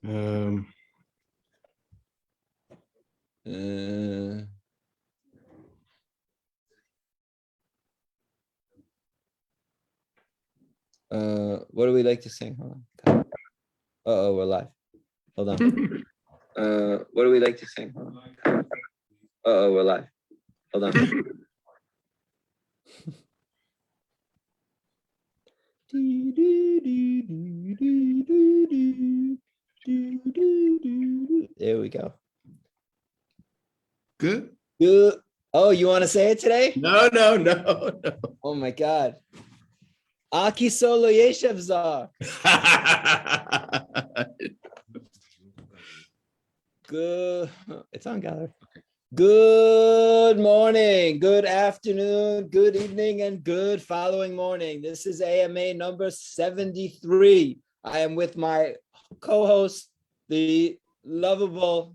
Um, what do we like to sing? Hold on. Uh-oh, we're live. Hold on. What do we like to sing? Hold on. Uh-oh, we're live. Hold on. There we go. Good. Good. Oh, you want to say it today? No. Oh my God. Aki solo yeshev zar. Good. It's on gallery. Good morning, good afternoon, good evening, and good following morning. This is AMA number 73. I am with my co-host, the lovable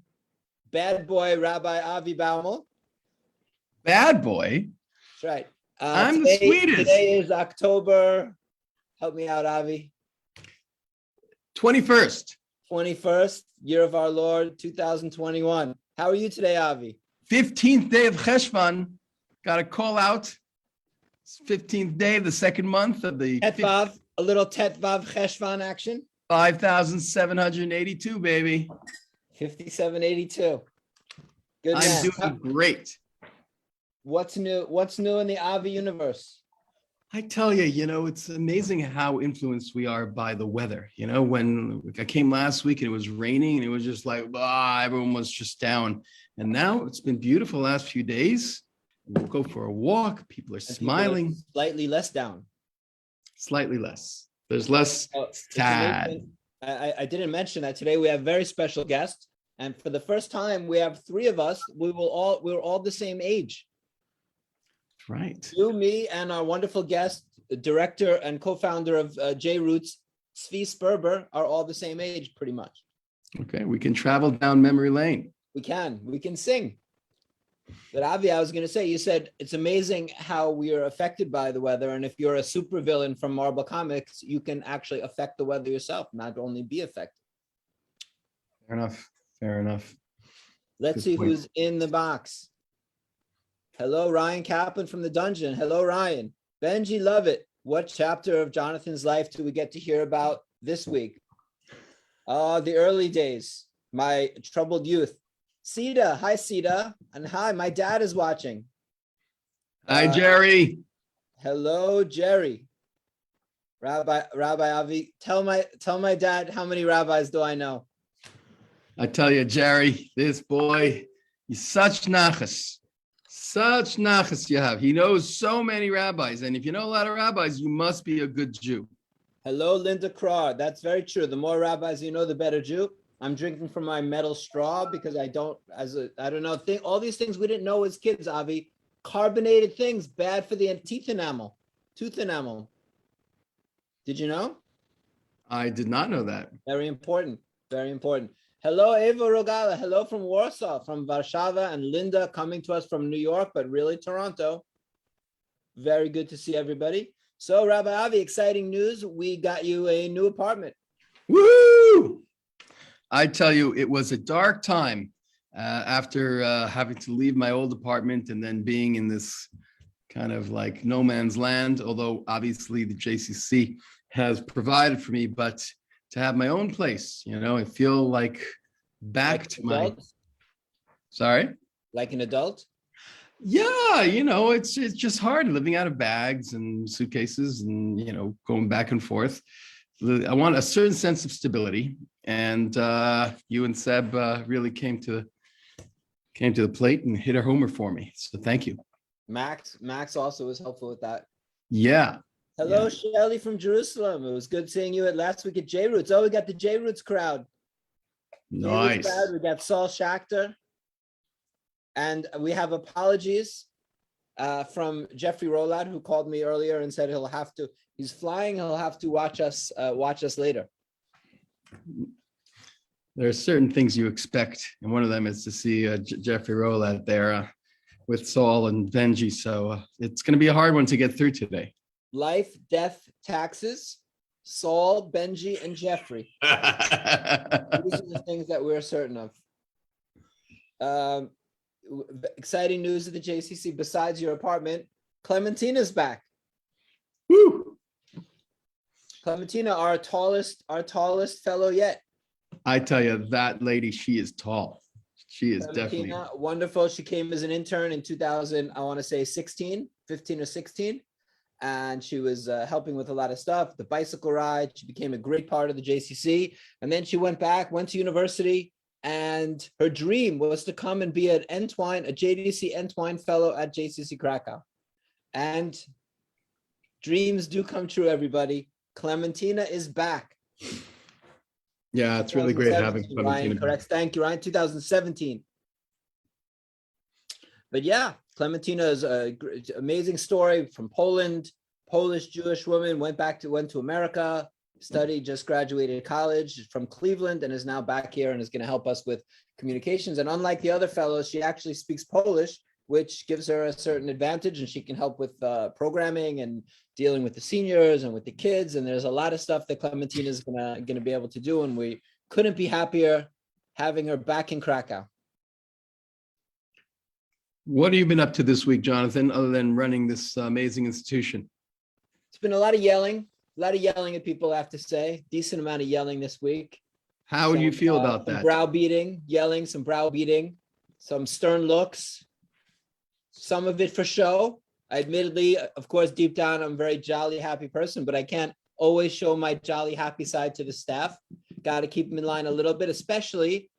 bad boy, Rabbi Avi Baumel. Bad boy? That's right. I'm the sweetest. Today is October, help me out, Avi. 21st. 21st, year of our Lord, 2021. How are you today, Avi? 15th day of Cheshvan. Got to call out. It's 15th day of the second month of the Tetvav, a little Tetvav Cheshvan action. 5,782, baby. 5782. Good man. I'm doing great. What's new? What's new in the Avi universe? I tell you, it's amazing how influenced we are by the weather. When I came last week and it was raining and it was just like, everyone was just down. And now it's been beautiful the last few days. We'll go for a walk. People are smiling. People are slightly less down. Slightly less. There's less sad. I didn't mention that today we have a very special guest. And for the first time, we have three of us. We're all the same age. Right. You, me, and our wonderful guest, the director and co-founder of JRoots, Tzvi Sperber, are all the same age, pretty much. Okay, we can travel down memory lane. We can sing. But Avi, I was going to say, you said it's amazing how we are affected by the weather. And if you're a supervillain from Marvel Comics, you can actually affect the weather yourself, not only be affected. Fair enough. Let's see who's in the box. Hello, Ryan Kaplan from the dungeon. Hello, Ryan. Benji Lovett. What chapter of Jonathan's life do we get to hear about this week? The early days, my troubled youth. Sita. Hi, Sita. And hi, my dad is watching. Hi, Jerry. Hello, Jerry. Rabbi Avi, tell my dad how many rabbis do I know? I tell you, Jerry, this boy, he's such nachas. Such nachas you have. He knows so many rabbis. And if you know a lot of rabbis, you must be a good Jew. Hello, Linda Craw. That's very true. The more rabbis you know, the better Jew. I'm drinking from my metal straw because I don't know. All these things we didn't know as kids, Avi. Carbonated things, bad for the teeth enamel, tooth enamel. Did you know? I did not know that. Very important. Very important. Hello, Eva Rogala. Hello from Warsaw, from Warszawa, and Linda coming to us from New York, but really Toronto. Very good to see everybody. So, Rabbi Avi, exciting news. We got you a new apartment. Woo! I tell you, it was a dark time after having to leave my old apartment and then being in this kind of like no man's land, although obviously the JCC has provided for me, but to have my own place, I feel like back to my, sorry? Like an adult? Yeah, it's just hard living out of bags and suitcases and, going back and forth. I want a certain sense of stability. And you and Seb really came to the plate and hit a homer for me. So thank you. Max also was helpful with that. Yeah. Hello, yeah. Shelly from Jerusalem. It was good seeing you last week at JRoots. Oh, we got the JRoots crowd. Nice. Crowd. We got Saul Schachter. And we have apologies from Jeffrey Rolad, who called me earlier and said he's flying, he'll have to watch us later. There are certain things you expect, and one of them is to see Jeffrey Rolad there with Saul and Benji. So it's going to be a hard one to get through today. Life, death, taxes. Saul, Benji, and Jeffrey. These are the things that we're certain of. Exciting news at the JCC. Besides your apartment, Clementina's back. Woo! Clementina, our tallest fellow yet. I tell you, that lady, she is tall. She is definitely wonderful. She came as an intern in 2000, I want to say 15 or 16. And she was helping with a lot of stuff, the bicycle ride. She became a great part of the JCC. And then she went to university. And her dream was to come and be a JDC Entwine fellow at JCC Krakow. And dreams do come true, everybody. Clementina is back. Yeah, it's really great having Clementina. Ryan, correct. Thank you, Ryan. 2017. But yeah, Clementina is an amazing story from Poland, Polish Jewish woman, went to America, studied, just graduated college from Cleveland, and is now back here and is going to help us with communications. And unlike the other fellows, she actually speaks Polish, which gives her a certain advantage, and she can help with programming and dealing with the seniors and with the kids. And there's a lot of stuff that Clementina is gonna be able to do, and we couldn't be happier having her back in Krakow. What have you been up to this week, Jonathan, other than running this amazing institution? It's been a lot of yelling at people, I have to say. Decent amount of yelling this week. How do you feel about that? Some browbeating, some stern looks, some of it for show. I admittedly, of course, deep down, I'm a very jolly, happy person, but I can't always show my jolly, happy side to the staff. Got to keep them in line a little bit, especially,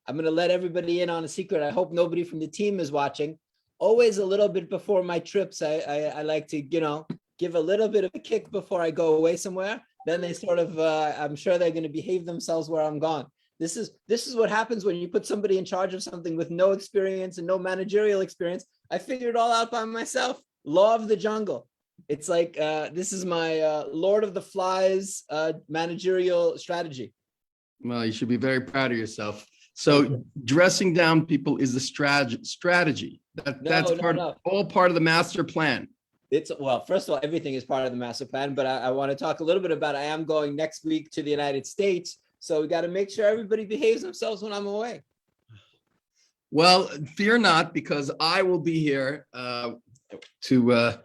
I'm going to let everybody in on a secret. I hope nobody from the team is watching. Always a little bit before my trips, I like to, give a little bit of a kick before I go away somewhere. Then they sort of, I'm sure they're going to behave themselves where I'm gone. This is what happens when you put somebody in charge of something with no experience and no managerial experience. I figured it all out by myself. Law of the jungle. It's like, this is my Lord of the Flies managerial strategy. Well, you should be very proud of yourself. So dressing down people is the strategy. That's all part of the master plan. Well, first of all, everything is part of the master plan, but I want to talk a little bit about, I am going next week to the United States. So we got to make sure everybody behaves themselves when I'm away. Well, fear not, because I will be here to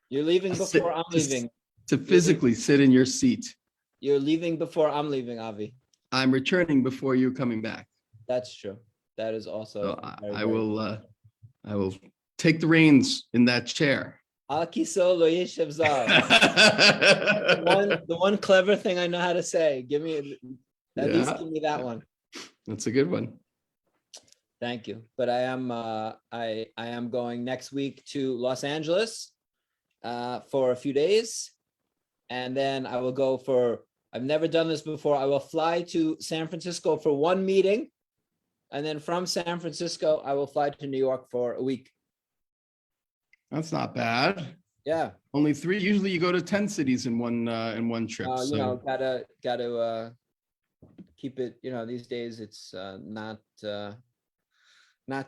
you're leaving before I'm leaving. To physically sit in your seat. You're leaving before I'm leaving, Avi. I'm returning before you're coming back. That's true. That is also. So I will take the reins in that chair. The one clever thing I know how to say. At least give me that one. That's a good one. Thank you. But I am going next week to Los Angeles for a few days. And then I will go I've never done this before. I will fly to San Francisco for one meeting. And then from San Francisco, I will fly to New York for a week. That's not bad. Yeah. Only 3. Usually you go to 10 cities in one trip. Gotta keep it, these days it's not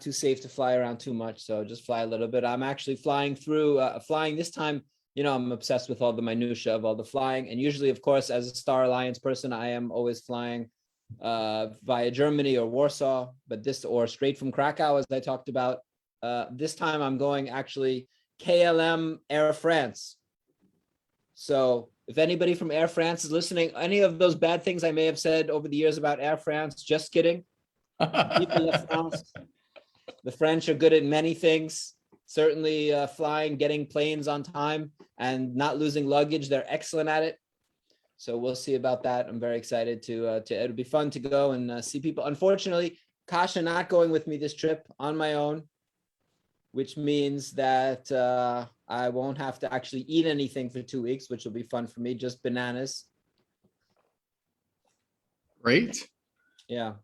too safe to fly around too much. So just fly a little bit. I'm actually flying this time. I'm obsessed with all the minutia of all the flying. And usually, of course, as a Star Alliance person, I am always flying via Germany or Warsaw, or straight from Krakow, as I talked about. This time I'm going actually KLM Air France. So if anybody from Air France is listening, any of those bad things I may have said over the years about Air France, just kidding. People of France, the French are good at many things. Certainly flying, getting planes on time and not losing luggage. They're excellent at it. So we'll see about that. I'm very excited to it'll be fun to go and see people. Unfortunately, Kasha not going with me this trip on my own, which means that I won't have to actually eat anything for 2 weeks, which will be fun for me, just bananas. Great. Yeah.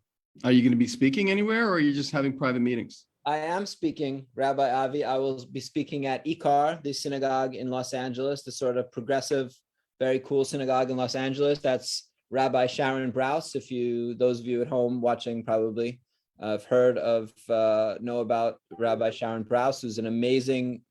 Are you going to be speaking anywhere, or are you just having private meetings? I am speaking, Rabbi Avi. I will be speaking at Ikar, the synagogue in Los Angeles, the sort of progressive, very cool synagogue in Los Angeles. That's Rabbi Sharon Brous. Those of you at home watching probably have heard of, know about Rabbi Sharon Brous, who's an amazing,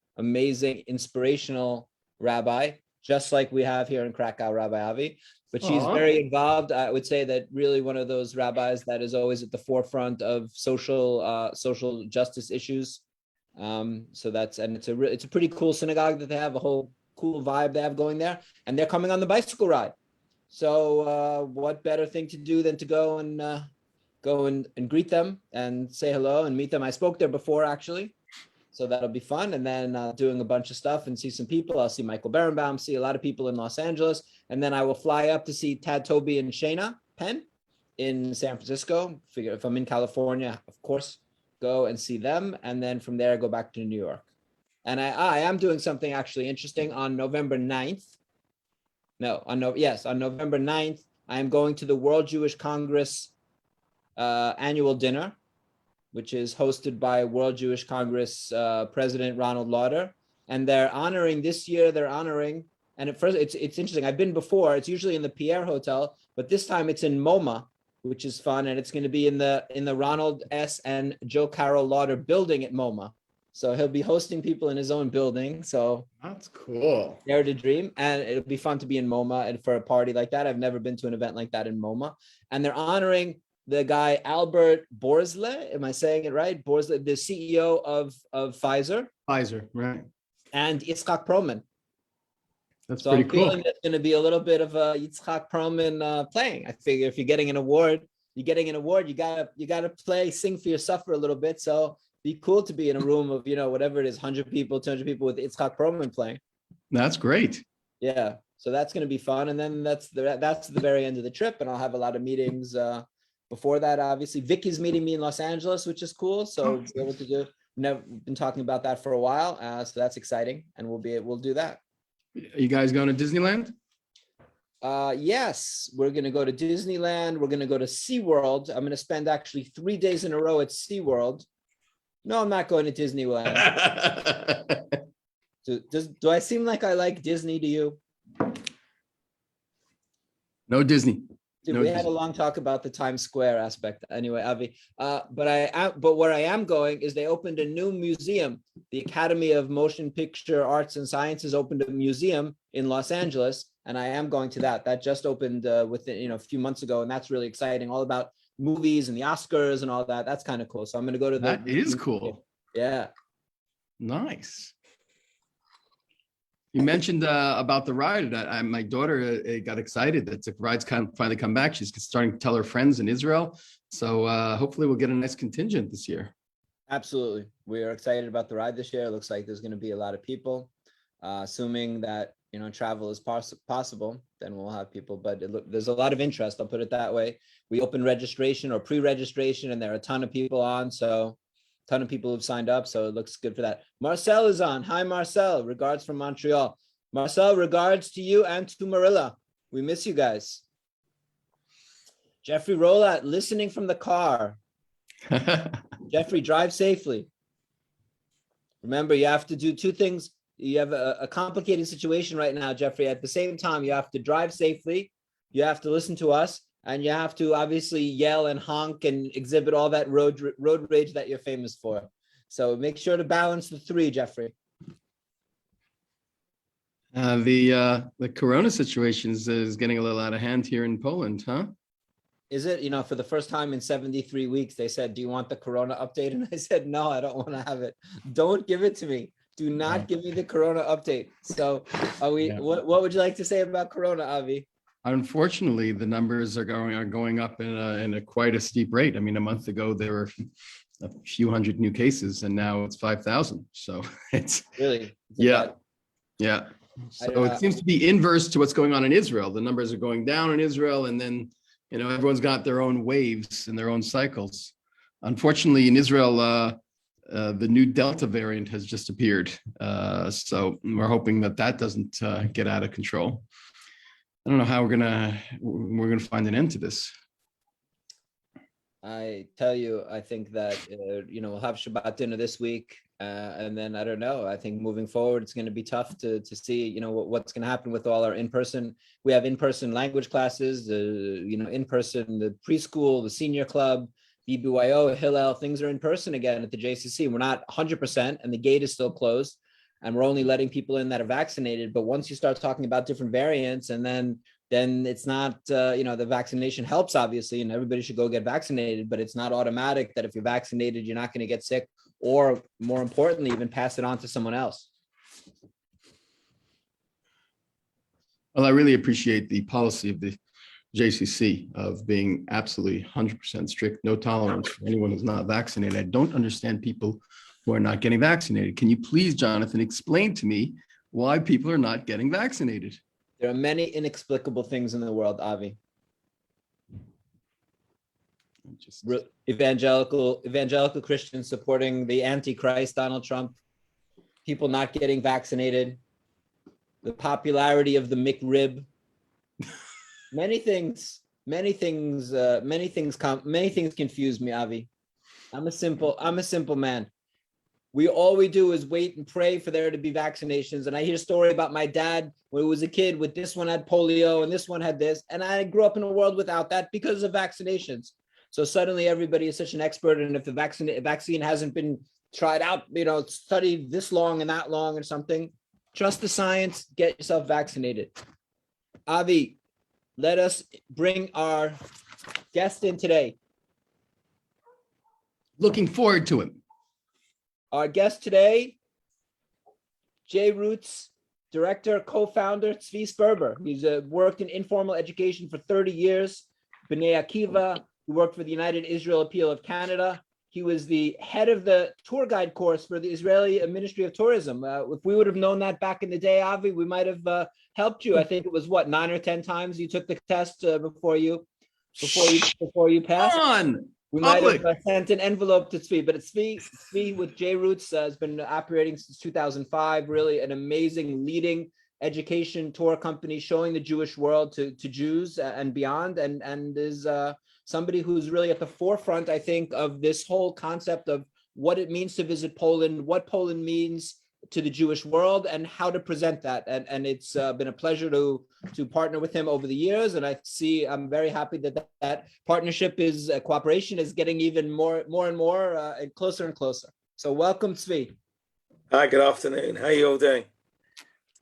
inspirational rabbi, just like we have here in Krakow, Rabbi Avi. but she's Aw. very involved. I would say that really one of those rabbis that is always at the forefront of social justice issues. So that's, and it's a pretty cool synagogue that they have, a whole cool vibe they have going there, and they're coming on the bicycle ride. So what better thing to do than to go and greet them and say hello and meet them. I spoke there before, actually, so that'll be fun. And then doing a bunch of stuff and see some people. I'll see Michael Berenbaum, see a lot of people in Los Angeles, and then I will fly up to see Tad, Toby, and Shayna Penn in San Francisco. Figure if I'm in California, of course, go and see them, and then from there go back to New York. And I am doing something actually interesting on November 9th. On November 9th, I am going to the World Jewish Congress annual dinner, which is hosted by World Jewish Congress President Ronald Lauder. And this year, and at first it's interesting. I've been before, it's usually in the Pierre Hotel, but this time it's in MoMA, which is fun. And it's going to be in the Ronald S. and Joe Carroll Lauder building at MoMA. So he'll be hosting people in his own building. So That's cool. dare to dream. And it'll be fun to be in MoMA and for a party like that. I've never been to an event like that in MoMA. And they're honoring the guy, Albert Borzle. Am I saying it right? Borzle, the CEO of Pfizer. Pfizer, right. And Yitzhak Perlman. That's So pretty I'm cool. feeling there's going to be a little bit of a Yitzhak Perlman playing. I figure if you're getting an award, you gotta sing for yourself for a little bit. So be cool to be in a room of, whatever it is, 100 people, 200 people with Yitzhak Perlman playing. That's great. Yeah. So that's going to be fun. And then that's the very end of the trip. And I'll have a lot of meetings before that. Obviously, Vicky's meeting me in Los Angeles, which is cool. So be able to do, never been talking about that for a while. So that's exciting. And we'll do that. Are you guys going to Disneyland? Yes, we're going to go to Disneyland. We're going to go to SeaWorld. I'm going to spend actually 3 days in a row at SeaWorld. No, I'm not going to Disneyland. Do I seem like I like Disney to you? No Disney. Dude, No we had Disney. a long talk about the Times Square aspect. Anyway, Avi, but where I am going is they opened a new museum. The Academy of Motion Picture Arts and Sciences opened a museum in Los Angeles, and I am going to that. That just opened within a few months ago, and that's really exciting. All about movies and the Oscars and all that. That's kind of cool. So I'm going to go to That is cool. Yeah. Nice. You mentioned about the ride. My daughter got excited that the ride's finally come back. She's starting to tell her friends in Israel. So hopefully we'll get a nice contingent this year. Absolutely. We are excited about the ride this year. It looks like there's going to be a lot of people. Assuming that, travel is possible, then we'll have people. But there's a lot of interest. I'll put it that way. We opened registration or pre-registration, and there are a ton of people on. So a ton of people have signed up. So it looks good for that. Marcel is on. Hi, Marcel. Regards from Montreal. Marcel, regards to you and to Marilla. We miss you guys. Jeffrey Rolat, listening from the car. Jeffrey, drive safely. Remember, you have to do two things. You have a complicated situation right now, Jeffrey. At the same time, you have to drive safely, you have to listen to us, and you have to obviously yell and honk and exhibit all that road rage that you're famous for. So make sure to balance the three, Jeffrey. The corona situation is getting a little out of hand here in Poland, huh? Is it, for the first time in 73 weeks, they said, do you want the corona update? And I said, no, I don't want to have it. Don't give it to me. Do not give me the corona update. So what would you like to say about corona, Avi? Unfortunately, the numbers are going up in a quite a steep rate. I mean, a month ago, there were a few hundred new cases, and now it's 5,000. So it's really, yeah. So it seems to be inverse to what's going on in Israel. The numbers are going down in Israel, and then everyone's got their own waves and their own cycles. Unfortunately, in Israel, the new Delta variant has just appeared. So we're hoping that doesn't get out of control. I don't know how we're gonna find an end to this. I tell you, I think that we'll have Shabbat dinner this week, and then I don't know. I think moving forward, it's going to be tough to see what's going to happen with all our in-person. We have in-person language classes, in-person the preschool, the senior club, BBYO, Hillel. Things are in person again at the JCC. We're not 100%, and the gate is still closed. And we're only letting people in that are vaccinated. But once you start talking about different variants, and then then it's not, the vaccination helps, obviously, and everybody should go get vaccinated, but it's not automatic that if you're vaccinated, you're not going to get sick, or more importantly, even pass it on to someone else. Well, I really appreciate the policy of the JCC of being absolutely 100% strict, no tolerance for anyone who's not vaccinated. I don't understand people who are not getting vaccinated. Can you please, Jonathan, explain to me why people are not getting vaccinated? There are many inexplicable things in the world, Avi. Evangelical Christians supporting the Antichrist, Donald Trump, people not getting vaccinated, the popularity of the McRib, many things confuse me, Avi. I'm a simple man. All we do is wait and pray for there to be vaccinations. And I hear a story about my dad when he was a kid with this one had polio and this one had this. And I grew up in a world without that because of vaccinations. So suddenly everybody is such an expert. And if the vaccine hasn't been tried out, studied this long and that long or something, trust the science, get yourself vaccinated. Avi, let us bring our guest in today. Looking forward to it. Our guest today, JRoots director, co-founder, Tzvi Sperber. He's worked in informal education for 30 years. B'nai Akiva, he worked for the United Israel Appeal of Canada. He was the head of the tour guide course for the Israeli Ministry of Tourism. If we would have known that back in the day, Avi, we might have helped you. I think it was 9 or 10 times you took the test before you passed. On. We might have sent an envelope to Tzvi, but Tzvi with JRoots has been operating since 2005. Really an amazing leading education tour company showing the Jewish world to Jews and beyond, and is somebody who's really at the forefront, I think, of this whole concept of what it means to visit Poland, what Poland means to the Jewish world, and how to present that. And it's been a pleasure to partner with him over the years. And I'm very happy that partnership cooperation is getting even more and more and closer and closer. So welcome, Tzvi. Hi, good afternoon. How are you all doing?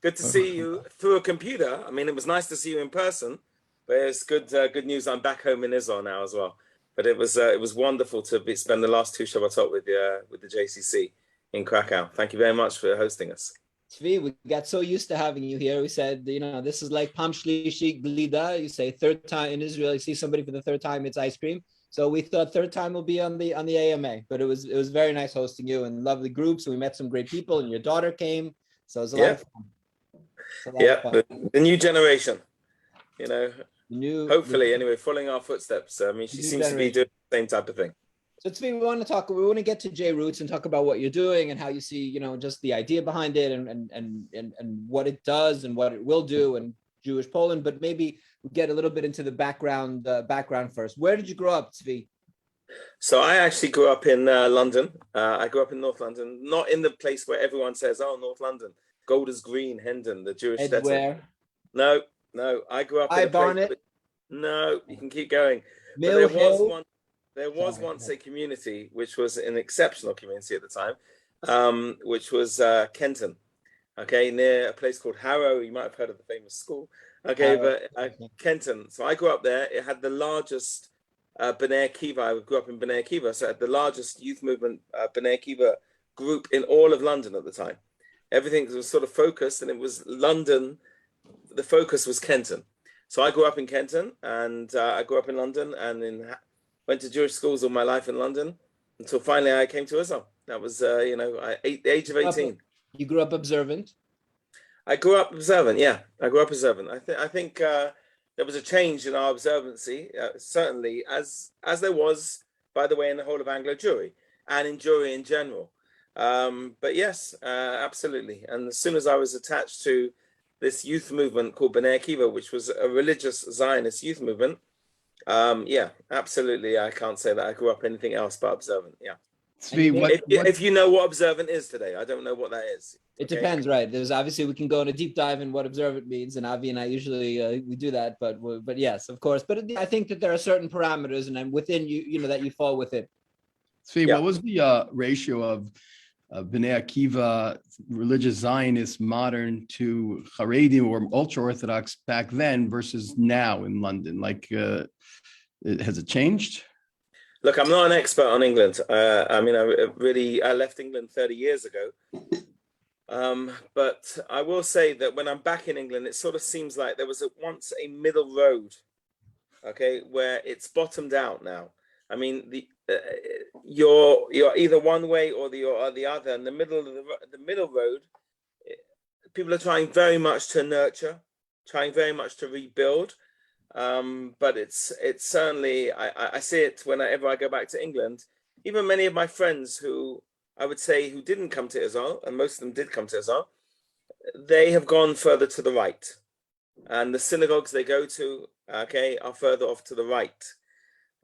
Good to see you through a computer. I mean, it was nice to see you in person, but it's good news. I'm back home in Israel now as well. But it was wonderful to spend the last 2 Shabbatot with the JCC in Krakow. Thank you very much for hosting us. Tzvi, we got so used to having you here. We said, this is like Pam Shlishi Glida. You say third time in Israel, you see somebody for the third time, it's ice cream. So we thought third time will be on the AMA, but it was very nice hosting you and lovely groups. And we met some great people and your daughter came. So it was a lot of fun. The new generation, hopefully anyway, following our footsteps. I mean, she seems to be doing the same type of thing. So Tzvi, we want to get to JRoots and talk about what you're doing and how you see, just the idea behind it and what it does and what it will do and Jewish Poland, but maybe we get a little bit into the background first. Where did you grow up, Tzvi? So I actually grew up in London. I grew up in North London, not in the place where everyone says, "Oh, North London, Golders Green, Hendon, the Jewish." Where? No. I grew up in Barnet. No, you can keep going. There was once a community which was an exceptional community at the time, which was Kenton, near a place called Harrow. You might have heard of the famous school, Kenton. So I grew up there. It had the largest B'nai Akiva. I grew up in B'nai Akiva, so it had the largest youth movement B'nai Akiva group in all of London at the time. Everything was sort of focused, and it was London. The focus was Kenton. So I grew up in Kenton, and I grew up in London, and went to Jewish schools all my life in London until finally I came to Israel. That was, the age of 18. You grew up observant? I grew up observant, yeah. I grew up observant. I think there was a change in our observancy, certainly, as there was, by the way, in the whole of Anglo Jewry and in Jewry in general. But yes, absolutely. And as soon as I was attached to this youth movement called B'nai Akiva, which was a religious Zionist youth movement, absolutely. I can't say that I grew up anything else but observant. Yeah. Tzvi, if you know what observant is today, I don't know what that is. It depends, right? There's obviously we can go on a deep dive in what observant means, and Avi and I usually we do that, but yes, of course. But I think that there are certain parameters, and within that you fall within. Tzvi, what was the ratio of Bnei Akiva, religious Zionist, modern to Haredim or ultra-Orthodox back then versus now in London? Like, has it changed? Look, I'm not an expert on England. I mean, I left England 30 years ago. But I will say that when I'm back in England, it sort of seems like there was once a middle road, okay, where it's bottomed out now. I mean, you're either one way or the other. In the middle road, people are trying very much to nurture, trying very much to rebuild. But it's certainly, I see it whenever I go back to England. Even many of my friends who I would say who didn't come to Israel, and most of them did come to Israel, they have gone further to the right. And the synagogues they go to, okay, are further off to the right.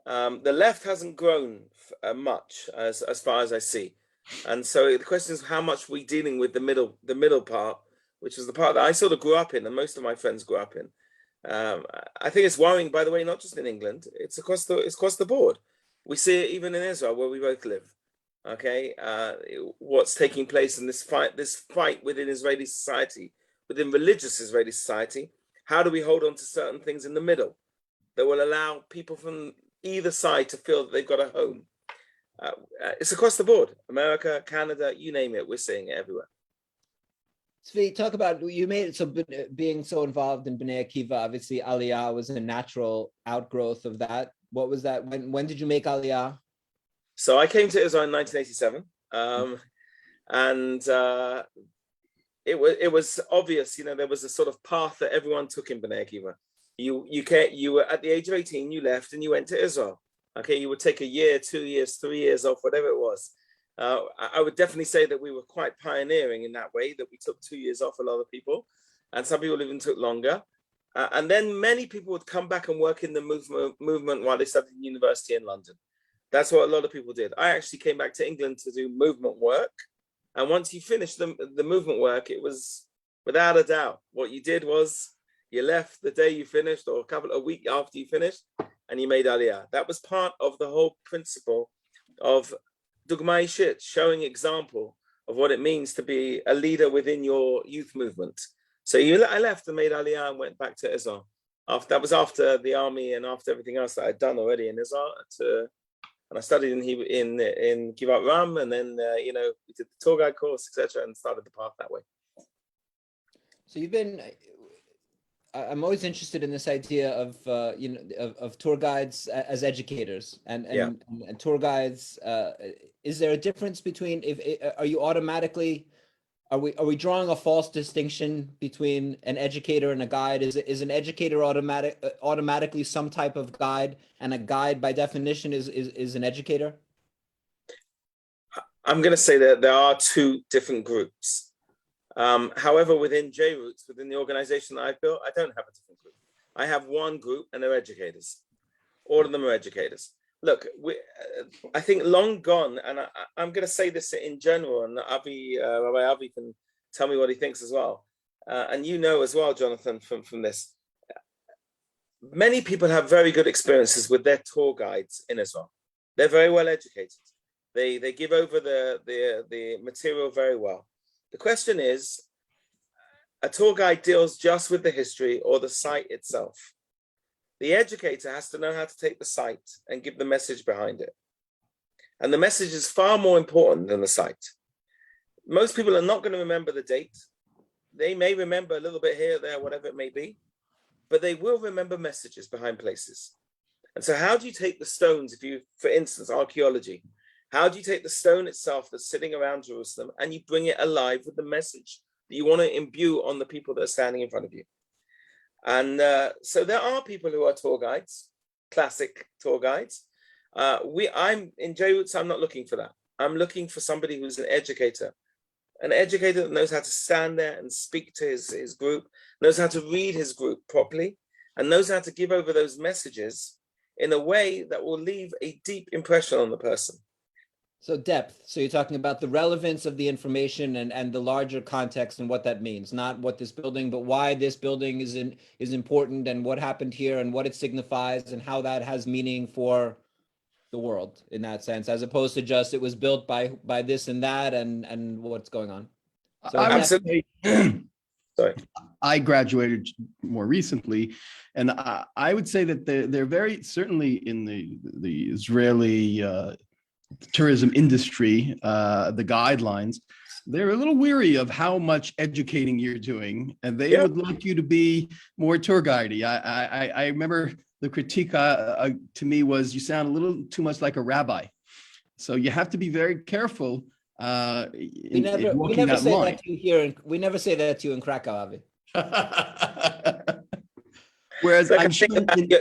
The left hasn't grown much as far as I see. And so the question is how much we're dealing with the middle part, which is the part that I sort of grew up in and most of my friends grew up in. I think it's worrying, by the way, not just in England, it's across the board. We see it even in Israel where we both live. Okay, what's taking place in this fight within Israeli society, within religious Israeli society? How do we hold on to certain things in the middle that will allow people from either side to feel that they've got a home? It's across the board. America, Canada, you name it, we're seeing it everywhere. Tzvi, talk about, you made it so being so involved in Bnei Akiva, obviously Aliyah was a natural outgrowth of that. What was that? When did you make Aliyah? So I came to Israel in 1987, and it was obvious, you know, there was a sort of path that everyone took in Bnei Akiva. You were at the age of 18, you left and you went to Israel. Okay, you would take a year, 2 years, 3 years off, whatever it was. I would definitely say that we were quite pioneering in that way, that we took 2 years off, a lot of people, and some people even took longer. And then many people would come back and work in the movement while they studied in university in London. That's what a lot of people did. I actually came back to England to do movement work. And once you finished the movement work, it was without a doubt, what you did was you left the day you finished or a week after you finished and you made Aliyah. That was part of the whole principle of Dugma Ishit, showing example of what it means to be a leader within your youth movement. So I left and made Aliyah and went back to Israel. That was after the army and after everything else that I'd done already in Israel. And I studied in Givat Ram, and then we did the tour guide course, etc., and started the path that way. So I'm always interested in this idea of tour guides as educators and tour guides. Is there a difference between are we drawing a false distinction between an educator and a guide? Is an educator automatically some type of guide, and a guide by definition is an educator? I'm going to say that there are two different groups. However, within JRoots, within the organization that I've built, I don't have a different group. I have one group and they're educators. All of them are educators. Look, I think long gone, and I'm going to say this in general, and Rabbi Avi can tell me what he thinks as well. And you know as well, Jonathan, from this. Many people have very good experiences with their tour guides in Israel. They're very well educated. They give over the material very well. The question is, a tour guide deals just with the history or the site itself. The educator has to know how to take the site and give the message behind it. And the message is far more important than the site. Most people are not going to remember the date. They may remember a little bit here, there, whatever it may be, but they will remember messages behind places. And so how do you take the stones, for instance, archaeology, how do you take the stone itself that's sitting around Jerusalem and you bring it alive with the message that you want to imbue on the people that are standing in front of you? And so there are people who are tour guides, classic tour guides. I'm in JRoots, I'm not looking for that. I'm looking for somebody who's an educator that knows how to stand there and speak to his group, knows how to read his group properly, and knows how to give over those messages in a way that will leave a deep impression on the person. So depth. So you're talking about the relevance of the information and the larger context and what that means, not what this building, but why this building is important and what happened here and what it signifies and how that has meaning for the world in that sense, as opposed to just it was built by this and that and what's going on. So I would Absolutely. say, Sorry. I graduated more recently, and I would say that they're very certainly in the Israeli tourism industry, the guidelines. They're a little weary of how much educating you're doing, and they would like you to be more tour guidey. I remember the critique to me was, you sound a little too much like a rabbi. So you have to be very careful. We never say that to you here. We never say that to you in Krakow, Avi. Whereas Look, I'm sure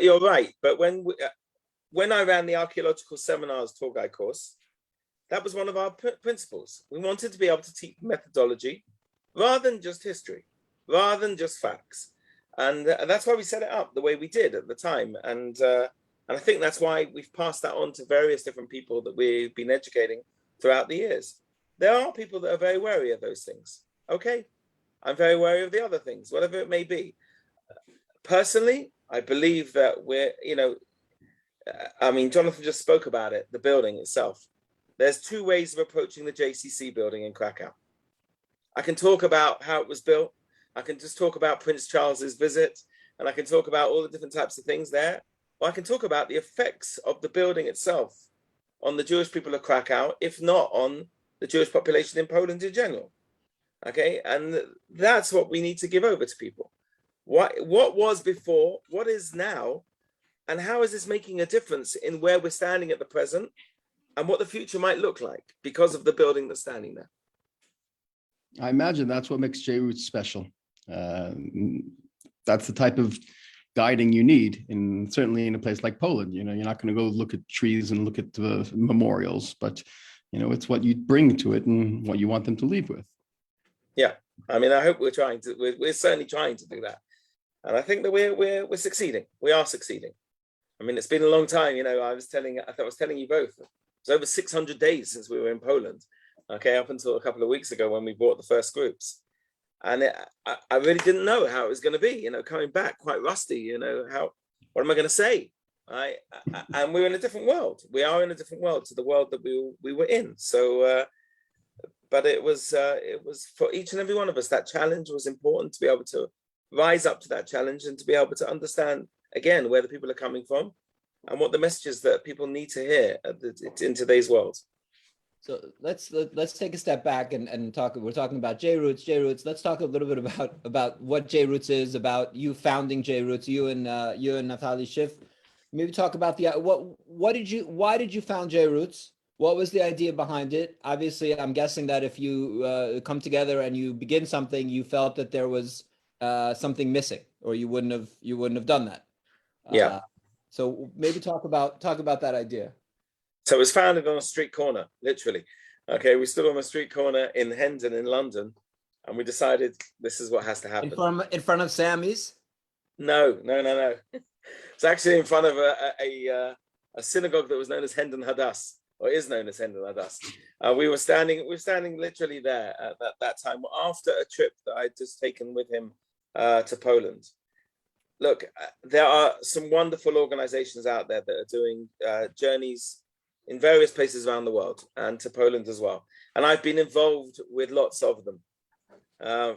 you're right, but when I ran the archaeological seminars tour guide course, that was one of our principles. We wanted to be able to teach methodology rather than just history, rather than just facts. And that's why we set it up the way we did at the time. And I think that's why we've passed that on to various different people that we've been educating throughout the years. There are people that are very wary of those things. Okay, I'm very wary of the other things, whatever it may be. Personally, I believe that Jonathan just spoke about it, the building itself. There's two ways of approaching the JCC building in Krakow. I can talk about how it was built. I can just talk about Prince Charles's visit, and I can talk about all the different types of things there. Or I can talk about the effects of the building itself on the Jewish people of Krakow, if not on the Jewish population in Poland in general. Okay, and that's what we need to give over to people. What was before, what is now, and how is this making a difference in where we're standing at the present and what the future might look like because of the building that's standing there. I imagine that's what makes JRoots special. That's the type of guiding you need, and certainly in a place like Poland. You're not going to go look at trees and look at the memorials, but it's what you bring to it and what you want them to leave with. Yeah, I mean, I hope we're certainly trying to do that, and I think that we're succeeding. We are succeeding. I mean, it's been a long time. I was telling you both. It's over 600 days since we were in Poland. Okay, up until a couple of weeks ago when we brought the first groups. And I really didn't know how it was going to be, coming back quite rusty, what am I going to say? And we're in a different world. We are in a different world to the world that we were in. So, but it was for each and every one of us, that challenge was important, to be able to rise up to that challenge and to be able to understand, again, where the people are coming from and what the messages that people need to hear in today's world. So let's take a step back and talk. We're talking about JRoots. Let's talk a little bit about what JRoots is, about you founding JRoots, you and Natalie Schiff. Maybe talk about why did you found JRoots? What was the idea behind it? Obviously, I'm guessing that if you come together and you begin something, you felt that there was something missing, or you wouldn't have done that. Yeah. So maybe talk about that idea. So it was founded on a street corner, literally. Okay, we stood on a street corner in Hendon in London, and we decided this is what has to happen. In front of Sammy's? No. It's actually in front of a synagogue that was known as Hendon Hadass, or is known as Hendon Hadass. We were standing literally there at that time after a trip that I'd just taken with him to Poland. Look, there are some wonderful organizations out there that are doing journeys in various places around the world, and to Poland as well. And I've been involved with lots of them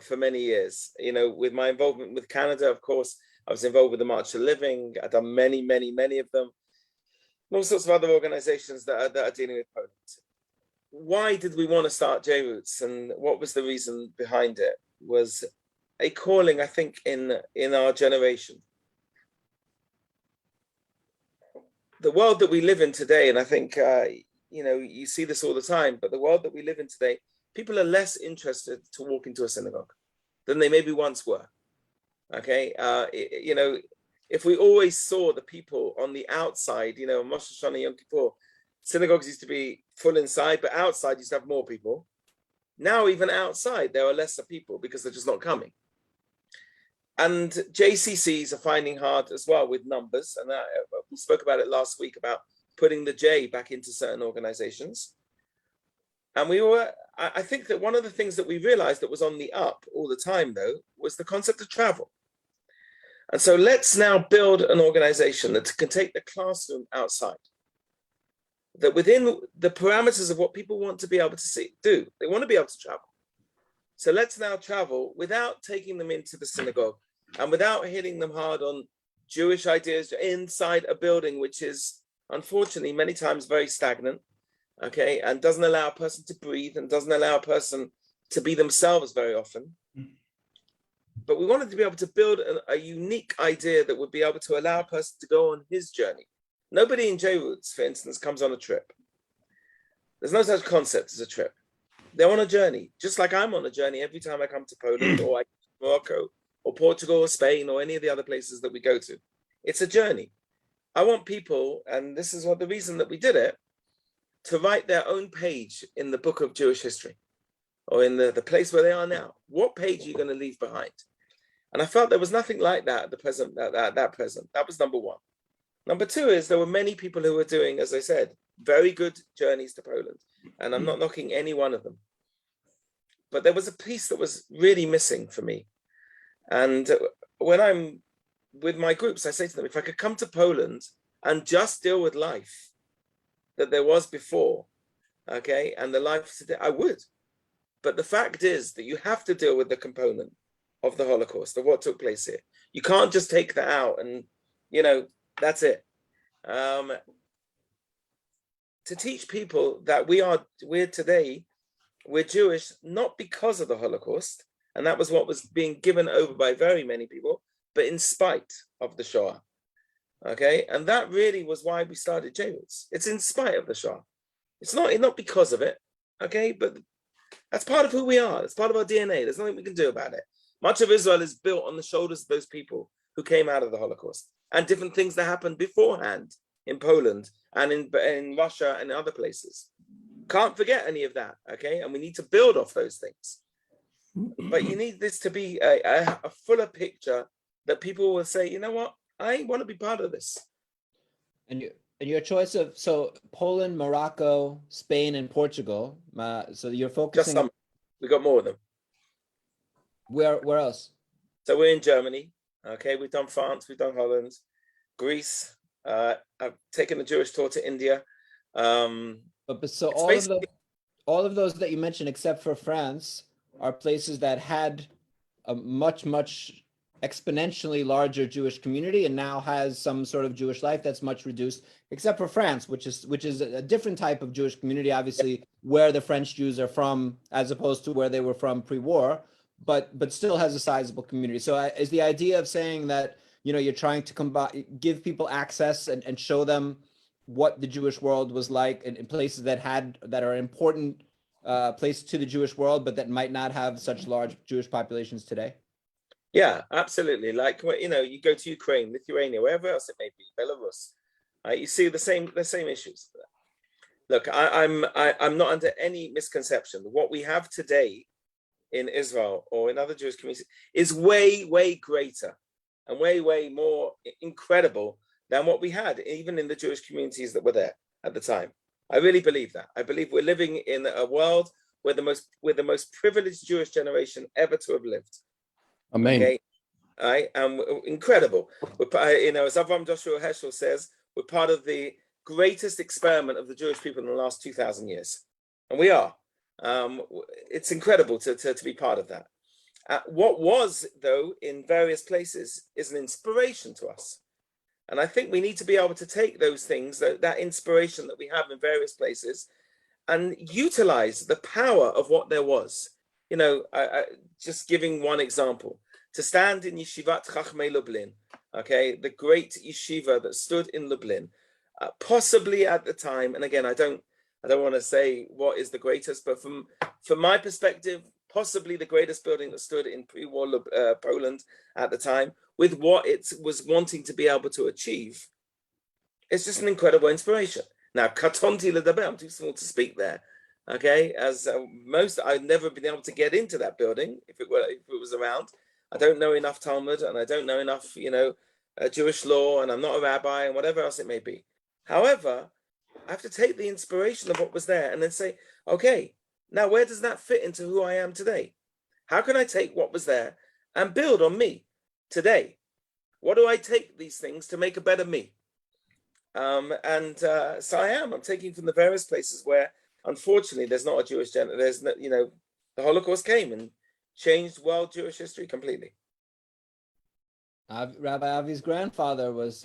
for many years. With my involvement with Canada, of course, I was involved with the March of Living. I've done many, many, many of them. And all sorts of other organizations that are dealing with Poland. Why did we want to start JRoots, and what was the reason behind it? Was a calling, I think, in our generation. The world that we live in today, and I think, you see this all the time, but the world that we live in today, people are less interested to walk into a synagogue than they maybe once were. Okay, if we always saw the people on the outside, Rosh Hashanah, Yom Kippur, synagogues used to be full inside, but outside used to have more people. Now, even outside, there are lesser people because they're just not coming. And JCCs are finding hard as well with numbers. And we spoke about it last week about putting the J back into certain organizations. And I think that one of the things that we realized that was on the up all the time, though, was the concept of travel. And so let's now build an organization that can take the classroom outside. that within the parameters of what people want to be able to do, they want to be able to travel. So let's now travel without taking them into the synagogue and without hitting them hard on Jewish ideas inside a building, which is unfortunately many times very stagnant, okay, and doesn't allow a person to breathe and doesn't allow a person to be themselves very often. But we wanted to be able to build a unique idea that would be able to allow a person to go on his journey. Nobody in JRoots, for instance, comes on a trip. There's no such concept as a trip. They're on a journey, just like I'm on a journey every time I come to Poland or Morocco or Portugal or Spain or any of the other places that we go to. It's a journey. I want people, and this is the reason that we did it, to write their own page in the book of Jewish history or in the place where they are now. What page are you going to leave behind? And I felt there was nothing like that at the present, that present. That was number one. Number two is there were many people who were doing, as I said, very good journeys to Poland. And I'm not knocking any one of them. But there was a piece that was really missing for me. And when I'm with my groups, I say to them, if I could come to Poland and just deal with life that there was before, okay, and the life today, I would. But the fact is that you have to deal with the component of the Holocaust, of what took place here. You can't just take that out and, that's it. To teach people that we're Jewish, not because of the Holocaust, and that was what was being given over by very many people, but in spite of the Shoah. Okay, and that really was why we started JRoots. It's in spite of the Shoah. It's not because of it. Okay, but that's part of who we are. It's part of our DNA. There's nothing we can do about it. Much of Israel is built on the shoulders of those people who came out of the Holocaust and different things that happened beforehand in Poland and in Russia and other places. Can't forget any of that, okay? And we need to build off those things. But you need this to be a fuller picture that people will say, you know what? I want to be part of this. And your choice of, so Poland, Morocco, Spain, and Portugal. So you're focusing. Just some. We got more of them. Where else? So we're in Germany. Okay, we've done France, we've done Holland, Greece. I've taken a Jewish tour to India. But so all of those that you mentioned, except for France, are places that had a much exponentially larger Jewish community and now has some sort of Jewish life that's much reduced, except for France, which is a different type of Jewish community, obviously, where the French Jews are from, as opposed to where they were from pre-war, but still has a sizable community. So is the idea of saying that, you're trying to give people access and show them what the Jewish world was like in places that are important places to the Jewish world, but that might not have such large Jewish populations today? Yeah, absolutely. Like, you go to Ukraine, Lithuania, wherever else it may be, Belarus, you see the same issues. Look, I'm not under any misconception. What we have today in Israel or in other Jewish communities is way, way greater and way, way more incredible than what we had, even in the Jewish communities that were there at the time. I really believe that. I believe we're living in a world where we're the most privileged Jewish generation ever to have lived. Amen. Okay, incredible. As Avram Joshua Heschel says, we're part of the greatest experiment of the Jewish people in the last 2,000 years, and we are. It's incredible to be part of that. What was, though, in various places is an inspiration to us. And I think we need to be able to take those things, that inspiration that we have in various places, and utilize the power of what there was. Just giving one example, to stand in Yeshivat Chachmei Lublin, okay, the great yeshiva that stood in Lublin, possibly at the time, and again, I don't want to say what is the greatest, but from my perspective, possibly the greatest building that stood in pre-war Poland at the time, with what it was wanting to be able to achieve. It's just an incredible inspiration. Now, katonti ledaber, I'm too small to speak there. Okay, as I've never been able to get into that building if it was around. I don't know enough Talmud, and I don't know enough, Jewish law, and I'm not a rabbi, and whatever else it may be. However, I have to take the inspiration of what was there and then say, okay, now where does that fit into who I am today? How can I take what was there and build on me today? What do I take these things to make a better me? So I'm taking from the various places where, unfortunately, there's not a Jewish there's no, the Holocaust came and changed world Jewish history completely. Rabbi Avi's grandfather was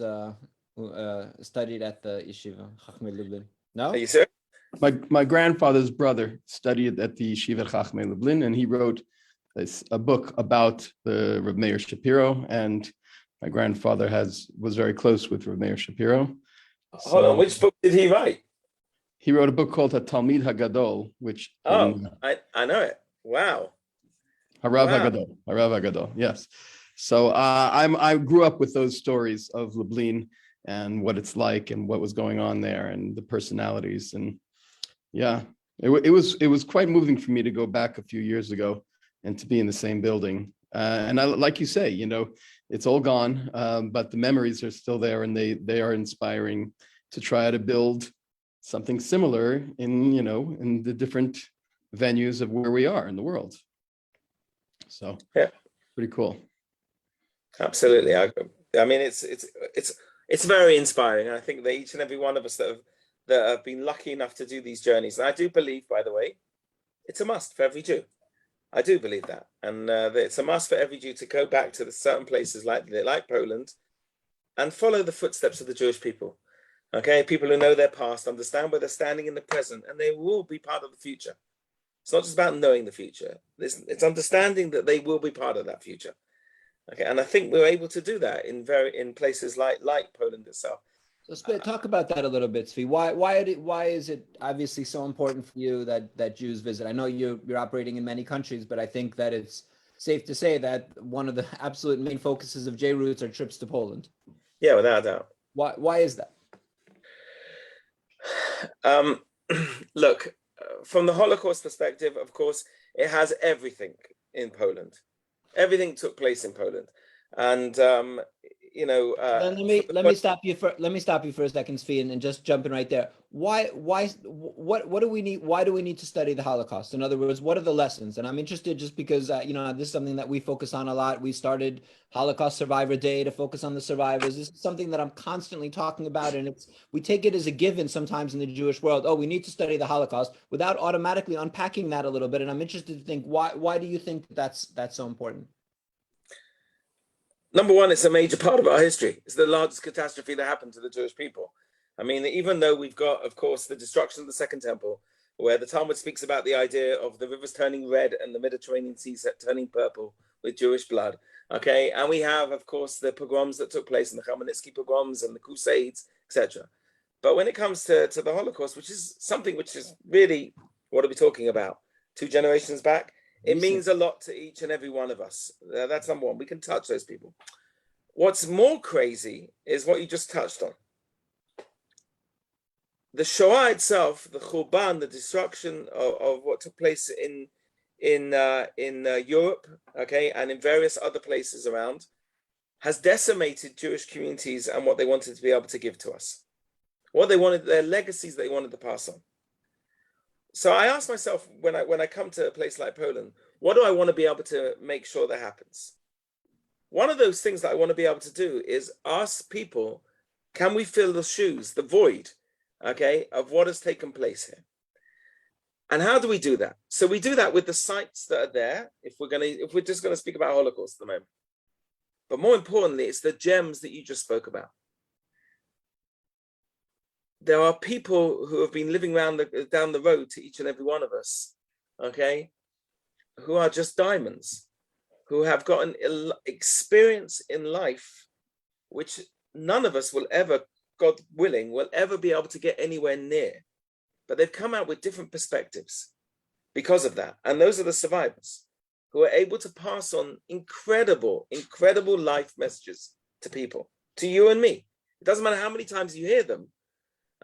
studied at the yeshiva Chachmei Lublin. No? Are you serious? My grandfather's brother studied at the yeshiva Chachmei Lublin, and he wrote a book about the Reb Meir Shapiro, and my grandfather was very close with Reb Meir Shapiro. Hold on, which book did he write? He wrote a book called Talmid Hagadol, which I know it. Wow. Harav Hagadol, yes. So I grew up with those stories of Lublin and what it's like and what was going on there and the personalities, and yeah, it was quite moving for me to go back a few years ago and to be in the same building. And I, like you say, it's all gone, but the memories are still there, and they are inspiring to try to build something similar in the different venues of where we are in the world. So yeah, pretty cool. Absolutely. I mean, it's very inspiring. I think that each and every one of us that have been lucky enough to do these journeys, and I do believe, by the way, it's a must for every Jew. I do believe that, and it's a must for every Jew to go back to the certain places like Poland and follow the footsteps of the Jewish people. Okay, people who know their past, understand where they're standing in the present, and they will be part of the future. It's not just about knowing the future. It's understanding that they will be part of that future. Okay, and I think we're able to do that in places like Poland itself. So talk about that a little bit, Tzvi. Why is it obviously so important for you that Jews visit? I know you're operating in many countries, but I think that it's safe to say that one of the absolute main focuses of JRoots are trips to Poland. Yeah, without a doubt. Why is that? Look, from the Holocaust perspective, of course, it has everything in Poland. Everything took place in Poland, and let me stop you for a second, Tzvi, and just jumping right there. What do we need? Why do we need to study the Holocaust? In other words, what are the lessons? And I'm interested just because this is something that we focus on a lot. We started Holocaust Survivor Day to focus on the survivors. This is something that I'm constantly talking about, and we take it as a given sometimes in the Jewish world. Oh, we need to study the Holocaust without automatically unpacking that a little bit. And I'm interested to think why do you think that's so important? Number one, it's a major part of our history. It's the largest catastrophe that happened to the Jewish people. I mean, even though we've got, of course, the destruction of the Second Temple, where the Talmud speaks about the idea of the rivers turning red and the Mediterranean Sea turning purple with Jewish blood, okay? And we have, of course, the pogroms that took place in the Khmelnytsky pogroms and the Crusades, etc. But when it comes to the Holocaust, which is something which is really, what are we talking about? 2 generations back? It means a lot to each and every one of us. That's number one. We can touch those people. What's more crazy is what you just touched on. The Shoah itself, the Churban, the destruction of what took place in Europe, okay, and in various other places around, has decimated Jewish communities and what they wanted to be able to give to us. What they wanted, their legacies they wanted to pass on. So I ask myself, when I come to a place like Poland, what do I want to be able to make sure that happens? One of those things that I want to be able to do is ask people, can we fill the shoes, the void, okay, of what has taken place here? And how do we do that? So we do that with the sites that are there, if we're just going to speak about Holocaust at the moment. But more importantly, it's the gems that you just spoke about. There are people who have been living down the road to each and every one of us, okay, who are just diamonds, who have got an experience in life which none of us will ever, God willing, will ever be able to get anywhere near. But they've come out with different perspectives because of that. And those are the survivors who are able to pass on incredible, incredible life messages to people, to you and me. It doesn't matter how many times you hear them.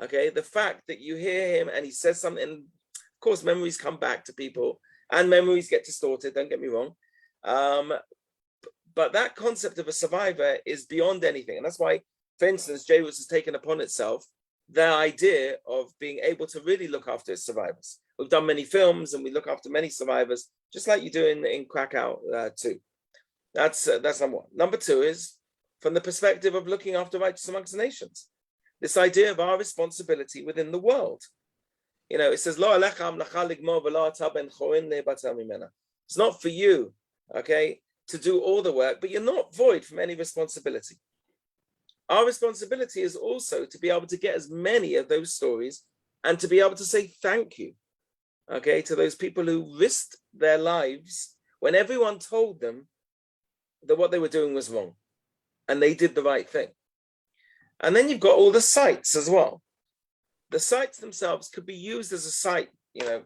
Okay, the fact that you hear him and he says something, and of course, memories come back to people and memories get distorted, don't get me wrong. But that concept of a survivor is beyond anything. And that's why, for instance, JRoots has taken upon itself the idea of being able to really look after its survivors. We've done many films and we look after many survivors, just like you do in Krakow too. That's number one. Number two is from the perspective of looking after righteous amongst the nations. this idea of our responsibility within the world. You know, it says, "Lo alecha amlacha ligmor v'lo ata ben chorin le'batel mimena." It's not for you, okay, to do all the work, but you're not void from any responsibility. Our responsibility is also to be able to get as many of those stories and to be able to say thank you, okay, to those people who risked their lives when everyone told them that what they were doing was wrong and they did the right thing. And then you've got all the sites as well. The sites themselves could be used as a site. You know,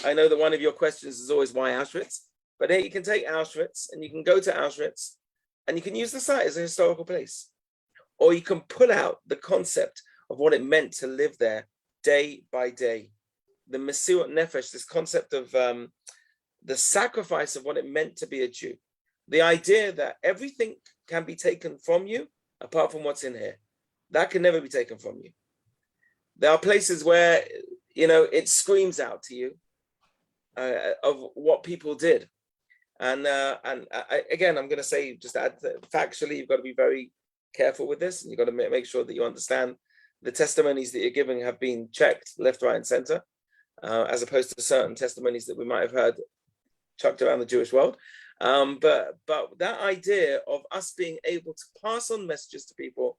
I know that one of your questions is always why Auschwitz, but here you can take Auschwitz and you can go to Auschwitz and you can use the site as a historical place. Or you can pull out the concept of what it meant to live there day by day. The Mesirat Nefesh, this concept of the sacrifice of what it meant to be a Jew. The idea that everything can be taken from you apart from what's in here. That can never be taken from you. There are places where, you know, it screams out to you of what people did. And again, I'm going to say, just add that factually, you've got to be very careful with this. And you've got to make sure that you understand the testimonies that you're giving have been checked left, right, and center, as opposed to certain testimonies that we might have heard chucked around the Jewish world. But that idea of us being able to pass on messages to people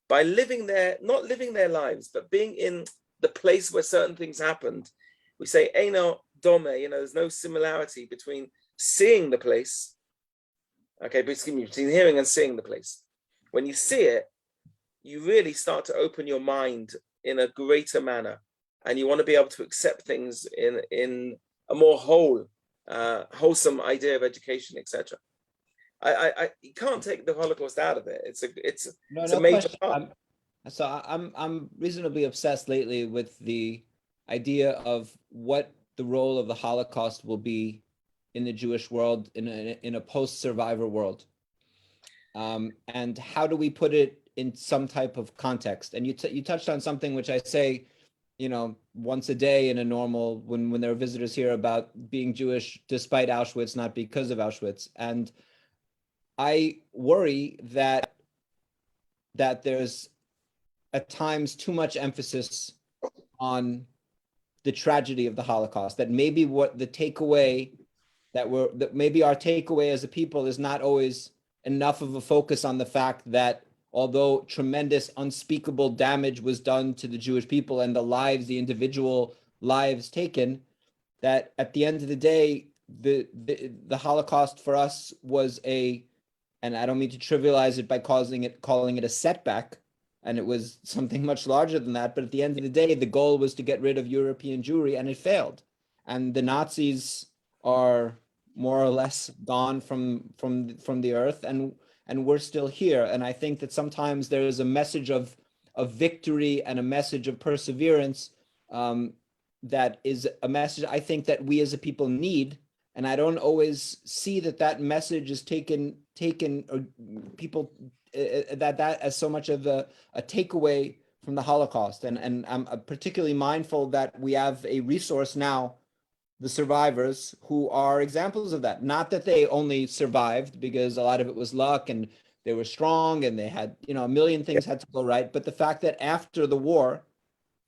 by living there, not living their lives, but being in the place where certain things happened. We say, Eino Dome, you know, there's no similarity between seeing the place, okay, between hearing and seeing the place. When you see it, you really start to open your mind in a greater manner, and you want to be able to accept things in a more wholesome idea of education, etc. You can't take the Holocaust out of it. It's a major part. I'm reasonably obsessed lately with the idea of what the role of the Holocaust will be in the Jewish world, in a post-survivor world, and how do we put it in some type of context? And you touched on something which I say, you know, once a day in a normal, when there are visitors here, about being Jewish despite Auschwitz, not because of Auschwitz. And I worry that there's at times too much emphasis on the tragedy of the Holocaust, that maybe what the takeaway that maybe our takeaway as a people is not always enough of a focus on the fact that although tremendous unspeakable damage was done to the Jewish people and the individual lives taken, that at the end of the day, the Holocaust for us was and I don't mean to trivialize it by calling it a setback, and it was something much larger than that, but at the end of the day, the goal was to get rid of European Jewry, and it failed. And the Nazis are more or less gone from the earth, and we're still here. And I think that sometimes there is a message of victory and a message of perseverance that is a message I think that we as a people need. And I don't always see that message is taken or people that as so much of a takeaway from the Holocaust. And I'm particularly mindful that we have a resource now, the survivors, who are examples of that. Not that they only survived because a lot of it was luck and they were strong and they had, you know, a million things had to go right. But the fact that after the war,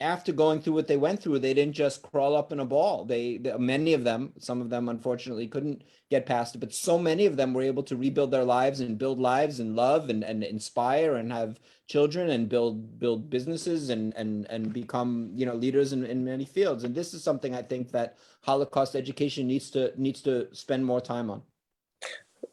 after going through what they went through, they didn't just crawl up in a ball. Many of them, some of them unfortunately couldn't get past it, but so many of them were able to rebuild their lives and build lives and love and inspire and have children and build businesses and become, you know, leaders in many fields. And this is something I think that Holocaust education needs to spend more time on.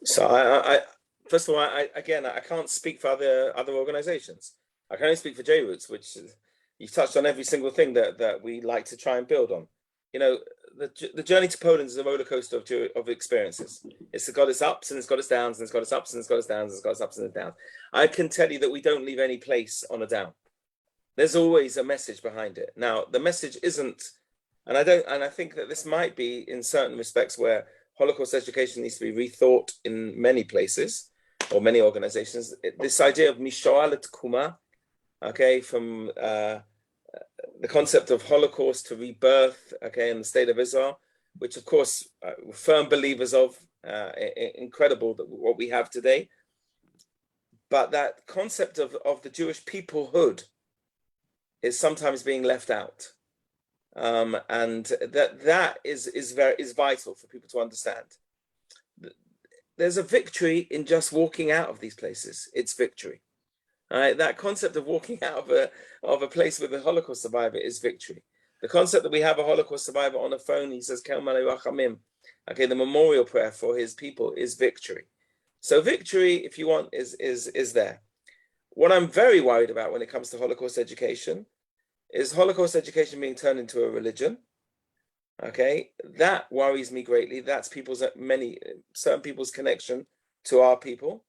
So I first of all, I can't speak for other organizations. I can only speak for JRoots, which is, you've touched on every single thing that we like to try and build on. You know, the journey to Poland is a roller coaster of experiences. It's got its ups and it's got its downs, and it's got its ups and it's got its downs, and it's got its ups and its downs. I can tell you that we don't leave any place on a down. There's always a message behind it. Now, the message isn't, and I think that this might be in certain respects where Holocaust education needs to be rethought in many places or many organizations. This idea of Mishoah L'Tkuma, okay, from the concept of Holocaust to rebirth, okay, in the state of Israel, which of course we're firm believers of, incredible that what we have today. But that concept of the Jewish peoplehood, is sometimes being left out. And that is vital for people to understand. There's a victory in just walking out of these places. It's victory. That concept of walking out of a place with a Holocaust survivor is victory. The concept that we have a Holocaust survivor on the phone, he says, okay, the memorial prayer for his people is victory. So victory, if you want, is there. What I'm very worried about when it comes to Holocaust education is Holocaust education being turned into a religion. Okay, that worries me greatly. That's certain people's connection to our people,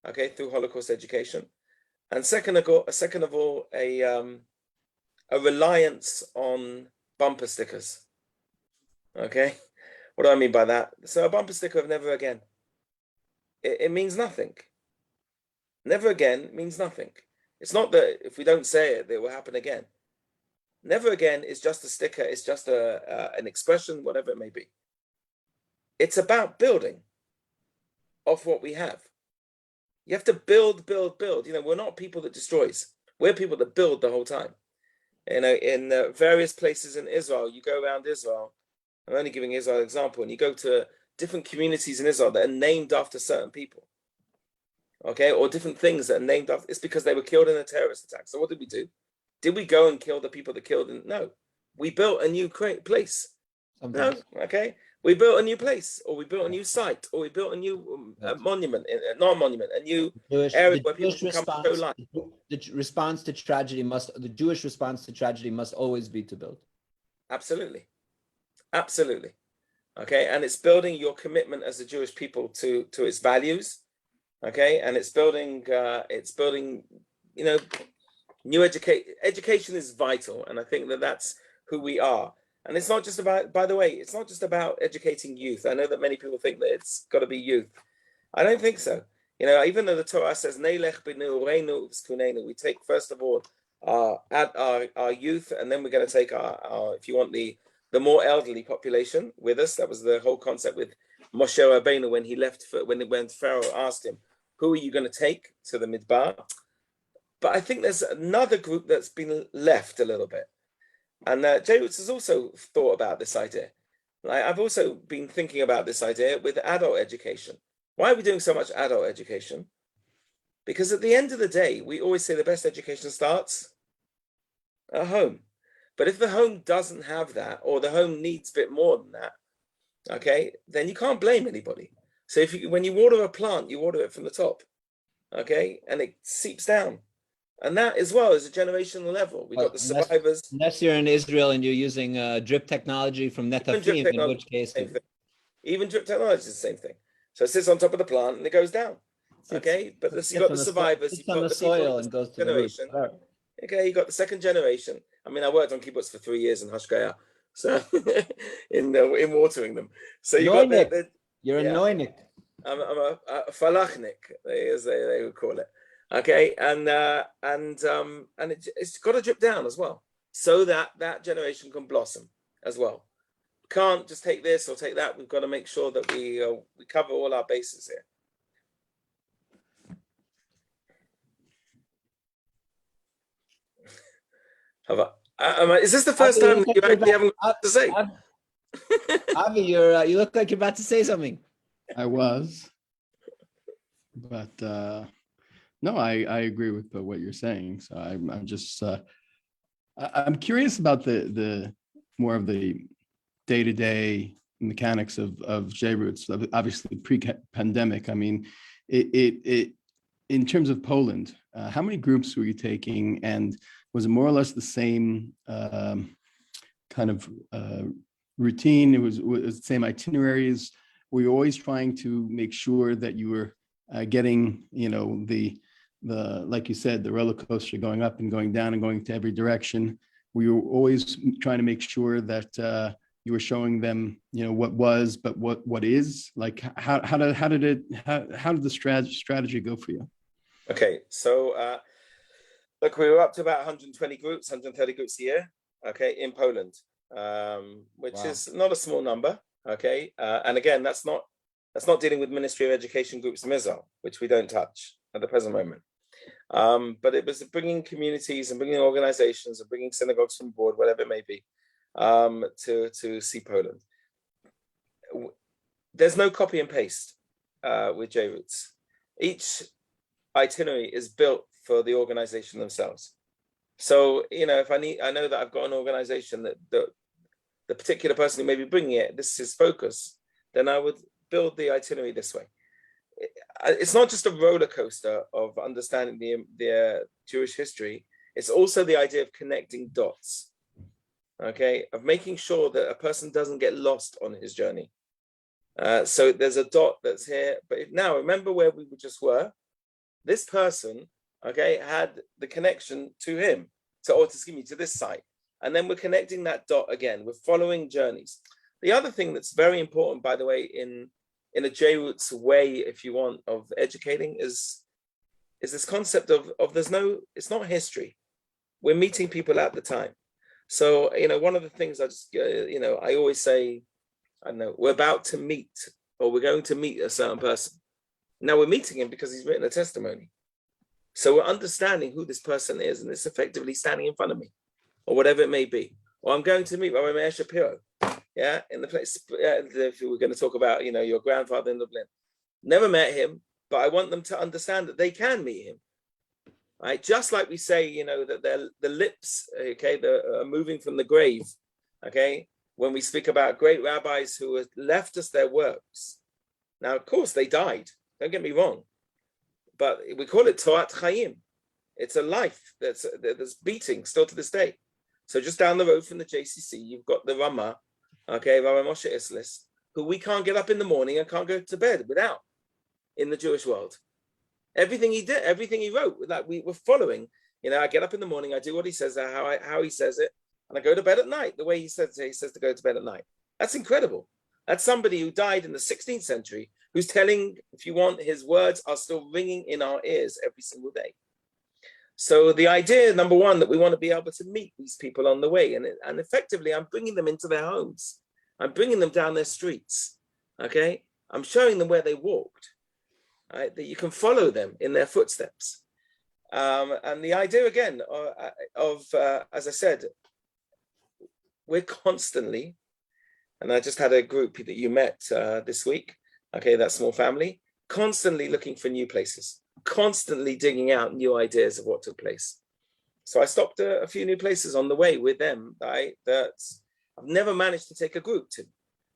okay, through Holocaust education. And second of all, a reliance on bumper stickers. Okay, what do I mean by that? So a bumper sticker of never again. It means nothing. Never again means nothing. It's not that if we don't say it, it will happen again. Never again is just a sticker. It's just an expression, whatever it may be. It's about building off what we have. You have to build. You know, we're not people that destroys. We're people that build the whole time. You know, in various places in Israel, you go around Israel. I'm only giving Israel an example, and you go to different communities in Israel that are named after certain people. Okay, or different things that are named after. It's because they were killed in a terrorist attack. So what did we do? Did we go and kill the people that killed them? No. We built a new place. Sometimes. No, okay. We built a new place, or we built a new site, or we built a new monument, not a monument, a new area where people can come to show life. The Jewish response to tragedy must always be to build. Absolutely. Absolutely. Okay, and it's building your commitment as a Jewish people to its values. Okay, and it's building, you know, new education is vital, and I think that's who we are. And it's not just about, by the way, it's not just about educating youth. I know that many people think that it's got to be youth. I don't think so. You know, even though the Torah says, we take first of all our youth, and then we're going to take our if you want, the more elderly population with us. That was the whole concept with Moshe Rabbeinu when he left, when Pharaoh asked him, who are you going to take to the Midbar? But I think there's another group that's been left a little bit. And JRoots has also thought about this idea. Like, I've also been thinking about this idea with adult education. Why are we doing so much adult education? Because at the end of the day, we always say the best education starts at home. But if the home doesn't have that, or the home needs a bit more than that, okay, then you can't blame anybody. So when you water a plant, you water it from the top, okay, and it seeps down. And that as well is a generational level. We got the survivors. Unless you're in Israel and you're using drip technology from Netafim, in which case. Even drip technology is the same thing. So it sits on top of the plant and it goes down. Okay, but you've got the survivors, you've got the soil and goes to generation. Okay, you got the second generation. I mean, I worked on kibbutz for 3 years in Hashkaya, so in watering them. So you got you're a noinik. I'm a falachnik, as they would call it. Okay, and it's got to drip down as well, so that generation can blossom as well. Can't just take this or take that. We've got to make sure that we cover all our bases here. Is this the first time you actually haven't got to say? Avi, you look like you're about to say something. I was, but no, I agree with what you're saying. So I'm just I'm curious about the more of the day-to-day mechanics of JRoots. Obviously, pre-pandemic. I mean, it in terms of Poland, how many groups were you taking, and was it more or less the same kind of routine? It was the same itineraries. Were you always trying to make sure that you were getting, you know, the like you said, the roller coaster going up and going down and going to every direction? Were you always trying to make sure that you were showing them, you know, what was, but what is? Like, how did the strategy go for you? Okay, so look, we were up to about 120 groups, 130 groups a year, okay, in Poland, which is not a small number, okay, and again, that's not dealing with Ministry of Education groups in Israel, which we don't touch at the present moment. But it was bringing communities and bringing organizations and bringing synagogues from abroad, whatever it may be, to see Poland. There's no copy and paste with JRoots. Each itinerary is built for the organization themselves. So, you know, if I know that I've got an organization that the particular person who may be bringing it, this is his focus, then I would build the itinerary this way. It's not just a roller coaster of understanding the Jewish history. It's also the idea of connecting dots, okay, of making sure that a person doesn't get lost on his journey. So there's a dot that's here, but now remember where we just were. This person, okay, had the connection to him, to this site, and then we're connecting that dot again. We're following journeys. The other thing that's very important, by the way, in a JRoots way, if you want, of educating is this concept of it's not history. We're meeting people at the time. So, you know, one of the things I always say, I don't know, we're about to meet, or we're going to meet a certain person. Now we're meeting him because he's written a testimony. So we're understanding who this person is, and it's effectively standing in front of me, or whatever it may be. Or I'm going to meet Rabbi Meir Shapiro. Yeah, in the place, if we're going to talk about, you know, your grandfather in Lublin. Never met him, but I want them to understand that they can meet him. Right? Just like we say, you know, that the lips, okay, are moving from the grave, okay, when we speak about great rabbis who have left us their works. Now, of course, they died. Don't get me wrong. But we call it Torat Chaim. It's a life that's beating still to this day. So just down the road from the JCC, you've got the Ramah, okay, Rabbi Moshe Islis, who we can't get up in the morning and can't go to bed without in the Jewish world. Everything he did, everything he wrote, like we were following. You know, I get up in the morning, I do what he says, how he says it, and I go to bed at night the way he says to go to bed at night. That's incredible. That's somebody who died in the 16th century, who's telling, if you want, his words are still ringing in our ears every single day. So the idea, number one, that we want to be able to meet these people on the way, and effectively, I'm bringing them into their homes. I'm bringing them down their streets, okay? I'm showing them where they walked, right? That you can follow them in their footsteps. And the idea, again, as I said, we're constantly, and I just had a group that you met this week, okay, that small family, constantly looking for new places, constantly digging out new ideas of what took place. So I stopped a few new places on the way with them, right, that I've never managed to take a group to,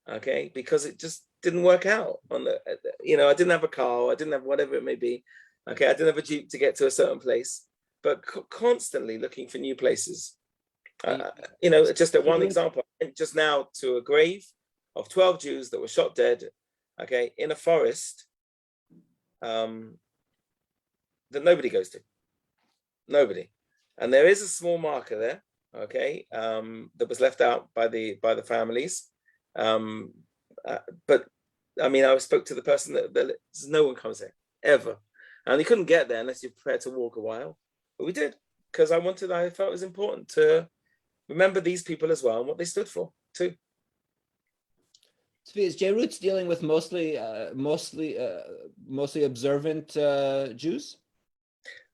okay, because it just didn't work out. You know, I didn't have a car, I didn't have whatever it may be, okay, I didn't have a Jeep to get to a certain place, but constantly looking for new places. You know, just at one example, I went just now to a grave of 12 Jews that were shot dead, okay, in a forest that nobody goes to, nobody. And there is a small marker there, okay, that was left out by the families. But I mean, I spoke to the person that no one comes there ever, and you couldn't get there unless you're prepared to walk a while. But we did, because I felt it was important to remember these people as well and what they stood for too. Tzvi, is JRoots dealing with mostly observant Jews?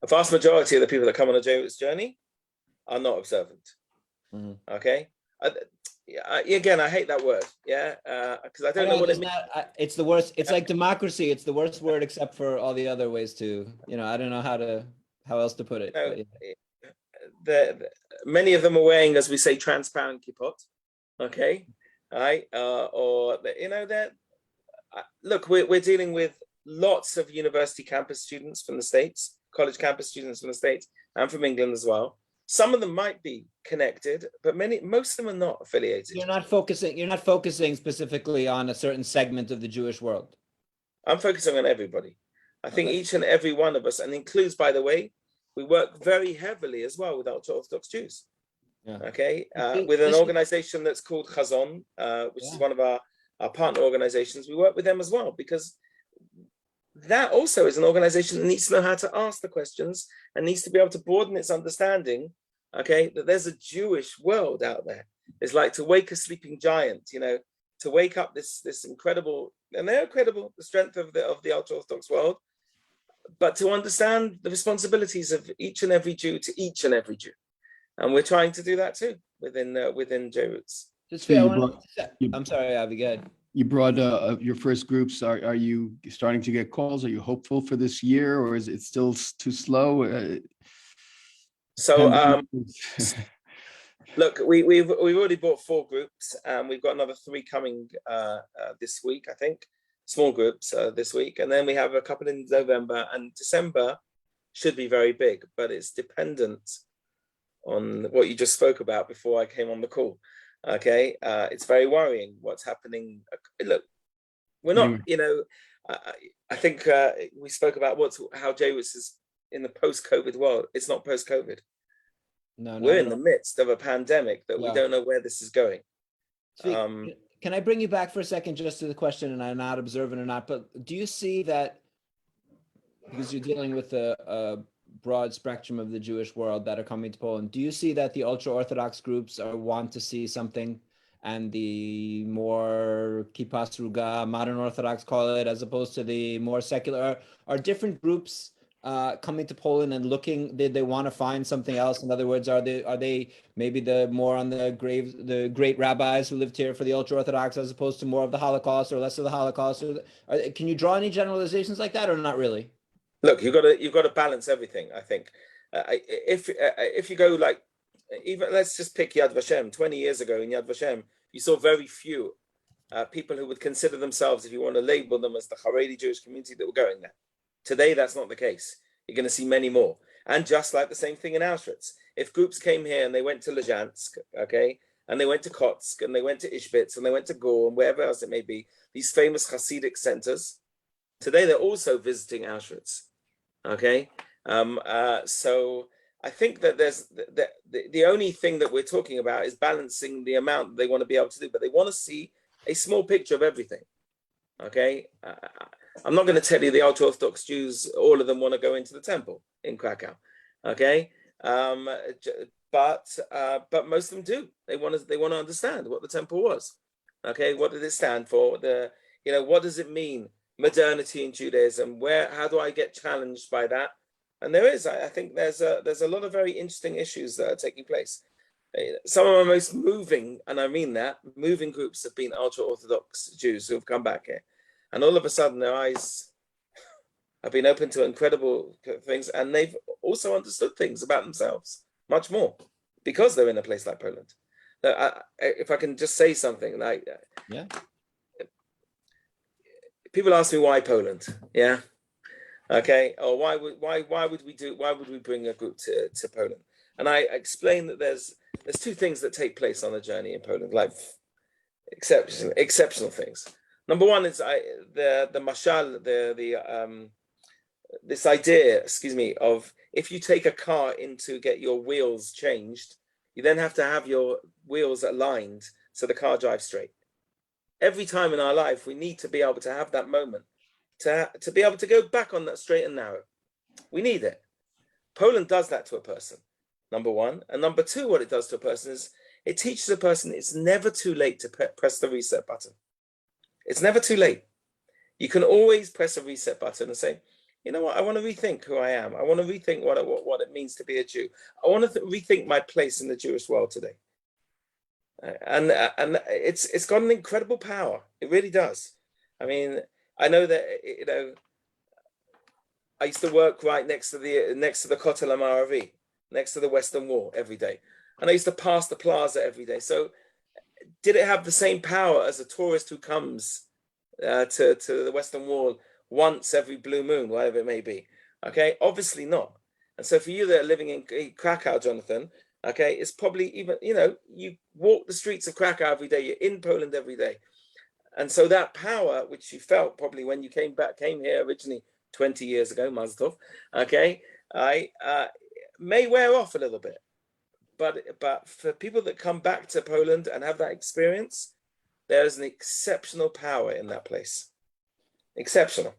A vast majority of the people that come on a JRoots journey are not observant. Mm-hmm. Okay. Again, I hate that word. Yeah, because I don't know what it means. It's the worst. It's like democracy. It's the worst word except for all the other ways to. You know, I don't know how else to put it. You know, many of them are wearing, as we say, transparent kippot. Okay. Right, or you know, that look, we're dealing with lots of university campus students from the States, college campus students from the States, and from England as well. Some of them might be connected, but most of them are not affiliated. You're not focusing specifically on a certain segment of the Jewish world. I'm focusing on everybody. I think each and every one of us, and includes, by the way, we work very heavily as well with Ultra-Orthodox Jews. Yeah. Okay, with an organization that's called Chazon, which is one of our partner organizations. We work with them as well, because that also is an organization that needs to know how to ask the questions and needs to be able to broaden its understanding, okay, that there's a Jewish world out there. It's like to wake a sleeping giant, you know, to wake up this incredible, and they're incredible, the strength of the Ultra-Orthodox world. but to understand the responsibilities of each and every Jew to each and every Jew. And we're trying to do that too within JRoots. I'm sorry, Avi, go ahead. You brought your first groups. Are you starting to get calls? Are you hopeful for this year, or is it still too slow? Look, we've already bought 4 groups, and we've got another 3 coming this week, I think, small groups this week, and then we have a couple in November, and December should be very big, but it's dependent on what you just spoke about before I came on the call. Okay, it's very worrying what's happening. Look, we're not, I think we spoke about how JRoots is in the post-COVID world. It's not post-COVID. No, we're in the midst of a pandemic that we don't know where this is going. Can I bring you back for a second just to the question, and I'm not observant or not, but do you see that, because you're dealing with a broad spectrum of the Jewish world that are coming to Poland, do you see that the ultra-Orthodox groups want to see something, and the more Kippah Sruga, modern Orthodox call it, as opposed to the more secular, are different groups coming to Poland and looking, did they want to find something else? In other words, are they maybe the more on the graves, the great rabbis who lived here for the ultra-Orthodox, as opposed to more of the Holocaust or less of the Holocaust? Can you draw any generalizations like that, or not really? Look, you've got to balance everything. I think if you go like, even let's just pick Yad Vashem. 20 years ago in Yad Vashem, you saw very few people who would consider themselves, if you want to label them, as the Haredi Jewish community that were going there. Today, that's not the case. You're going to see many more. And just like the same thing in Auschwitz, if groups came here and they went to Lezhansk, okay, and they went to Kotsk, and they went to Ishbitz, and they went to Gur, and wherever else it may be, these famous Hasidic centers, today they're also visiting Auschwitz. Okay, so I think that there's the only thing that we're talking about is balancing the amount that they want to be able to do, but they want to see a small picture of everything. Okay, I'm not going to tell you the ultra-Orthodox Jews, all of them want to go into the temple in Krakow. Okay, but most of them do. They want to understand what the temple was. Okay, what did it stand for? What does it mean? Modernity in Judaism. How do I get challenged by that? And I think there's a lot of very interesting issues that are taking place. Some of our most moving, and I mean that, moving groups have been ultra-Orthodox Jews who have come back here. And all of a sudden their eyes have been open to incredible things, and they've also understood things about themselves much more because they're in a place like Poland. If I can just say something, like, yeah. People ask me why Poland, yeah, okay, or why would we bring a group to Poland? And I explain that there's 2 things that take place on the journey in Poland, like exceptional things. Number one is the mashal, this idea, of if you take a car in to get your wheels changed, you then have to have your wheels aligned so the car drives straight. Every time in our life, we need to be able to have that moment to be able to go back on that straight and narrow. We need it. Poland does that to a person, number one. And number two, what it does to a person is it teaches a person it's never too late to press the reset button. It's never too late. You can always press a reset button and say, you know what, I want to rethink who I am. I want to rethink what it means to be a Jew. I want to rethink my place in the Jewish world today. And it's got an incredible power. It really does. I mean, I know that I used to work right next to the Kotel HaMaravi, next to the Western Wall every day, and I used to pass the plaza every day. So, did it have the same power as a tourist who comes to the Western Wall once every blue moon, whatever it may be? Okay, obviously not. And so, for you that are living in Krakow, Jonathan. Okay, it's probably even, you walk the streets of Krakow every day, you're in Poland every day. And so that power, which you felt probably when you came here originally 20 years ago, Mazel tov, okay, may wear off a little bit. But for people that come back to Poland and have that experience, there is an exceptional power in that place. Exceptional.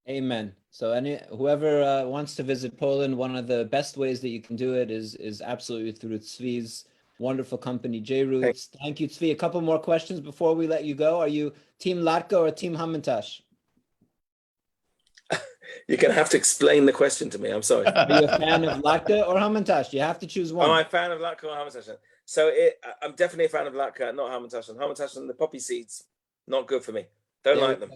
Amen. So whoever wants to visit Poland, one of the best ways that you can do it is absolutely through Tzvi's wonderful company, JRoots. Thank you, Tzvi. A couple more questions before we let you go. Are you Team Latko or Team Hamantash? You're going to have to explain the question to me. I'm sorry. Are you a fan of Latka or Hamantash? You have to choose one. Am I a fan of Latka or Hamantashen? So I'm definitely a fan of Latka, not Hamantashen. Hamantashen, the poppy seeds, not good for me. Don't like them.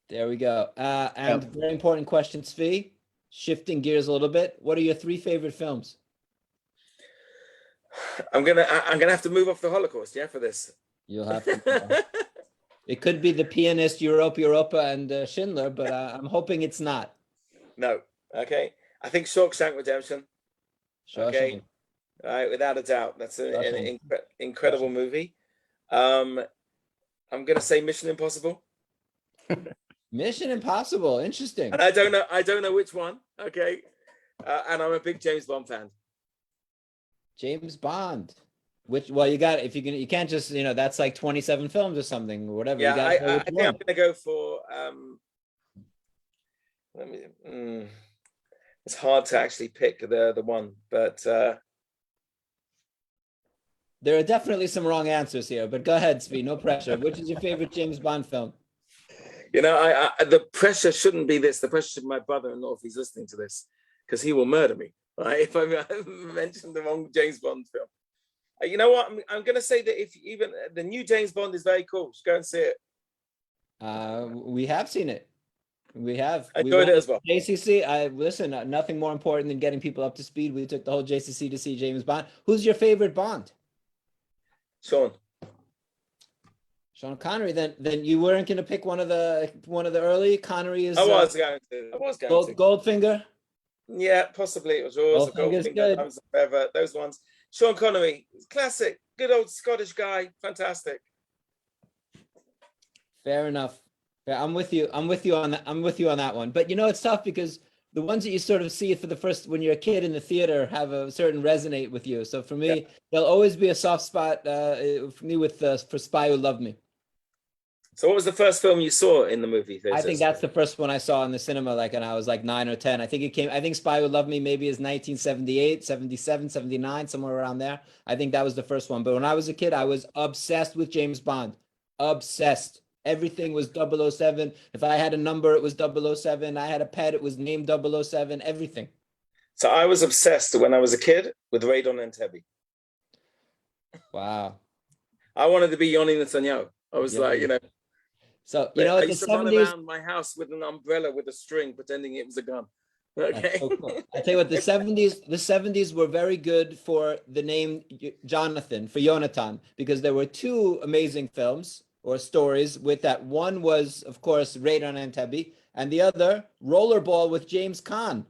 There we go. And very important question, Tzvi. Shifting gears a little bit. What are your 3 favorite films? I'm gonna have to move off the Holocaust, yeah, for this. You'll have to. It could be The Pianist, Europa, and Schindler, but I'm hoping it's not. No. Okay. I think Shawshank Redemption. Okay. All right, without a doubt, that's an incredible movie. I'm gonna say Mission Impossible. Mission Impossible, interesting. And I don't know which one. Okay. And I'm a big James Bond fan. James Bond. Which, well, you got, if you're gonna, you can't just, that's like 27 films or something, or whatever. Yeah, I think I'm gonna go for it's hard to actually pick the one, but there are definitely some wrong answers here, but go ahead, Tzvi, no pressure. Which is your favorite James Bond film? The pressure shouldn't be this. The pressure should be my brother-in-law if he's listening to this, because he will murder me, right? If I mentioned the wrong James Bond film. You know what? I'm going to say that if even the new James Bond is very cool. Just go and see it. We have seen it. We have. I enjoyed it as well. JCC, listen, nothing more important than getting people up to speed. We took the whole JCC to see James Bond. Who's your favorite Bond? Sean Connery. Then you weren't going to pick one of the early. Connery is. I was going to. Goldfinger. Yeah, possibly it was yours. Goldfinger, those ones. Sean Connery, classic, good old Scottish guy, fantastic. Fair enough. Yeah, I'm with you on that. I'm with you on that one. But it's tough because the ones that you sort of see for the first when you're a kid in the theater have a certain resonate with you. So for me, there'll always be a soft spot for me with for Spy Who Loved Me. So what was the first film you saw in the movie theater? I think that's the first one I saw in the cinema, like when I was like 9 or 10. I think Spy Who Loved Me maybe is 1978, 77, 79, somewhere around there. I think that was the first one. But when I was a kid, I was obsessed with James Bond. Obsessed. Everything was 007. If I had a number, it was 007. I had a pet, it was named 007, everything. So I was obsessed when I was a kid with Radon and Tebby. Wow. I wanted to be Yoni Netanyahu. I was So, I used to run around my house with an umbrella with a string, pretending it was a gun. Okay. So cool. I tell you what, the 70s were very good for the name Jonathan, for Jonathan, because there were 2 amazing films or stories with that. One was, of course, Radon and Tebby, and the other, Rollerball with James Caan,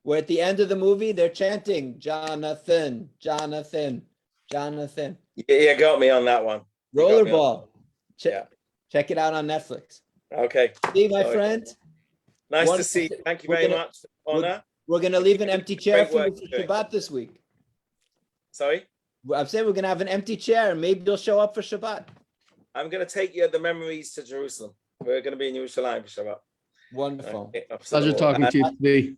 where at the end of the movie, they're chanting, Jonathan, Jonathan, Jonathan. Yeah, got me on that one. Rollerball. Yeah. Check it out on Netflix. Okay. Steve, my friend. Nice to see you. Thank you very much. Honor. We're going to leave an empty chair for you for Shabbat this week. Sorry? I'm saying we're going to have an empty chair. Maybe you'll show up for Shabbat. I'm going to take you the memories to Jerusalem. We're going to be in Yerushalayim for Shabbat. Wonderful. Okay, Pleasure talking to you, Tzvi.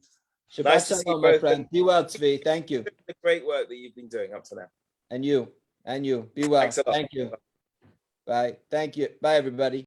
Shabbat Nice to see shalom, you my both. friend. Be well, Tzvi. Thank you. The great work that you've been doing up to now. And you. Be well. Thanks a lot. Thank you. Bye. Thank you. Bye, everybody.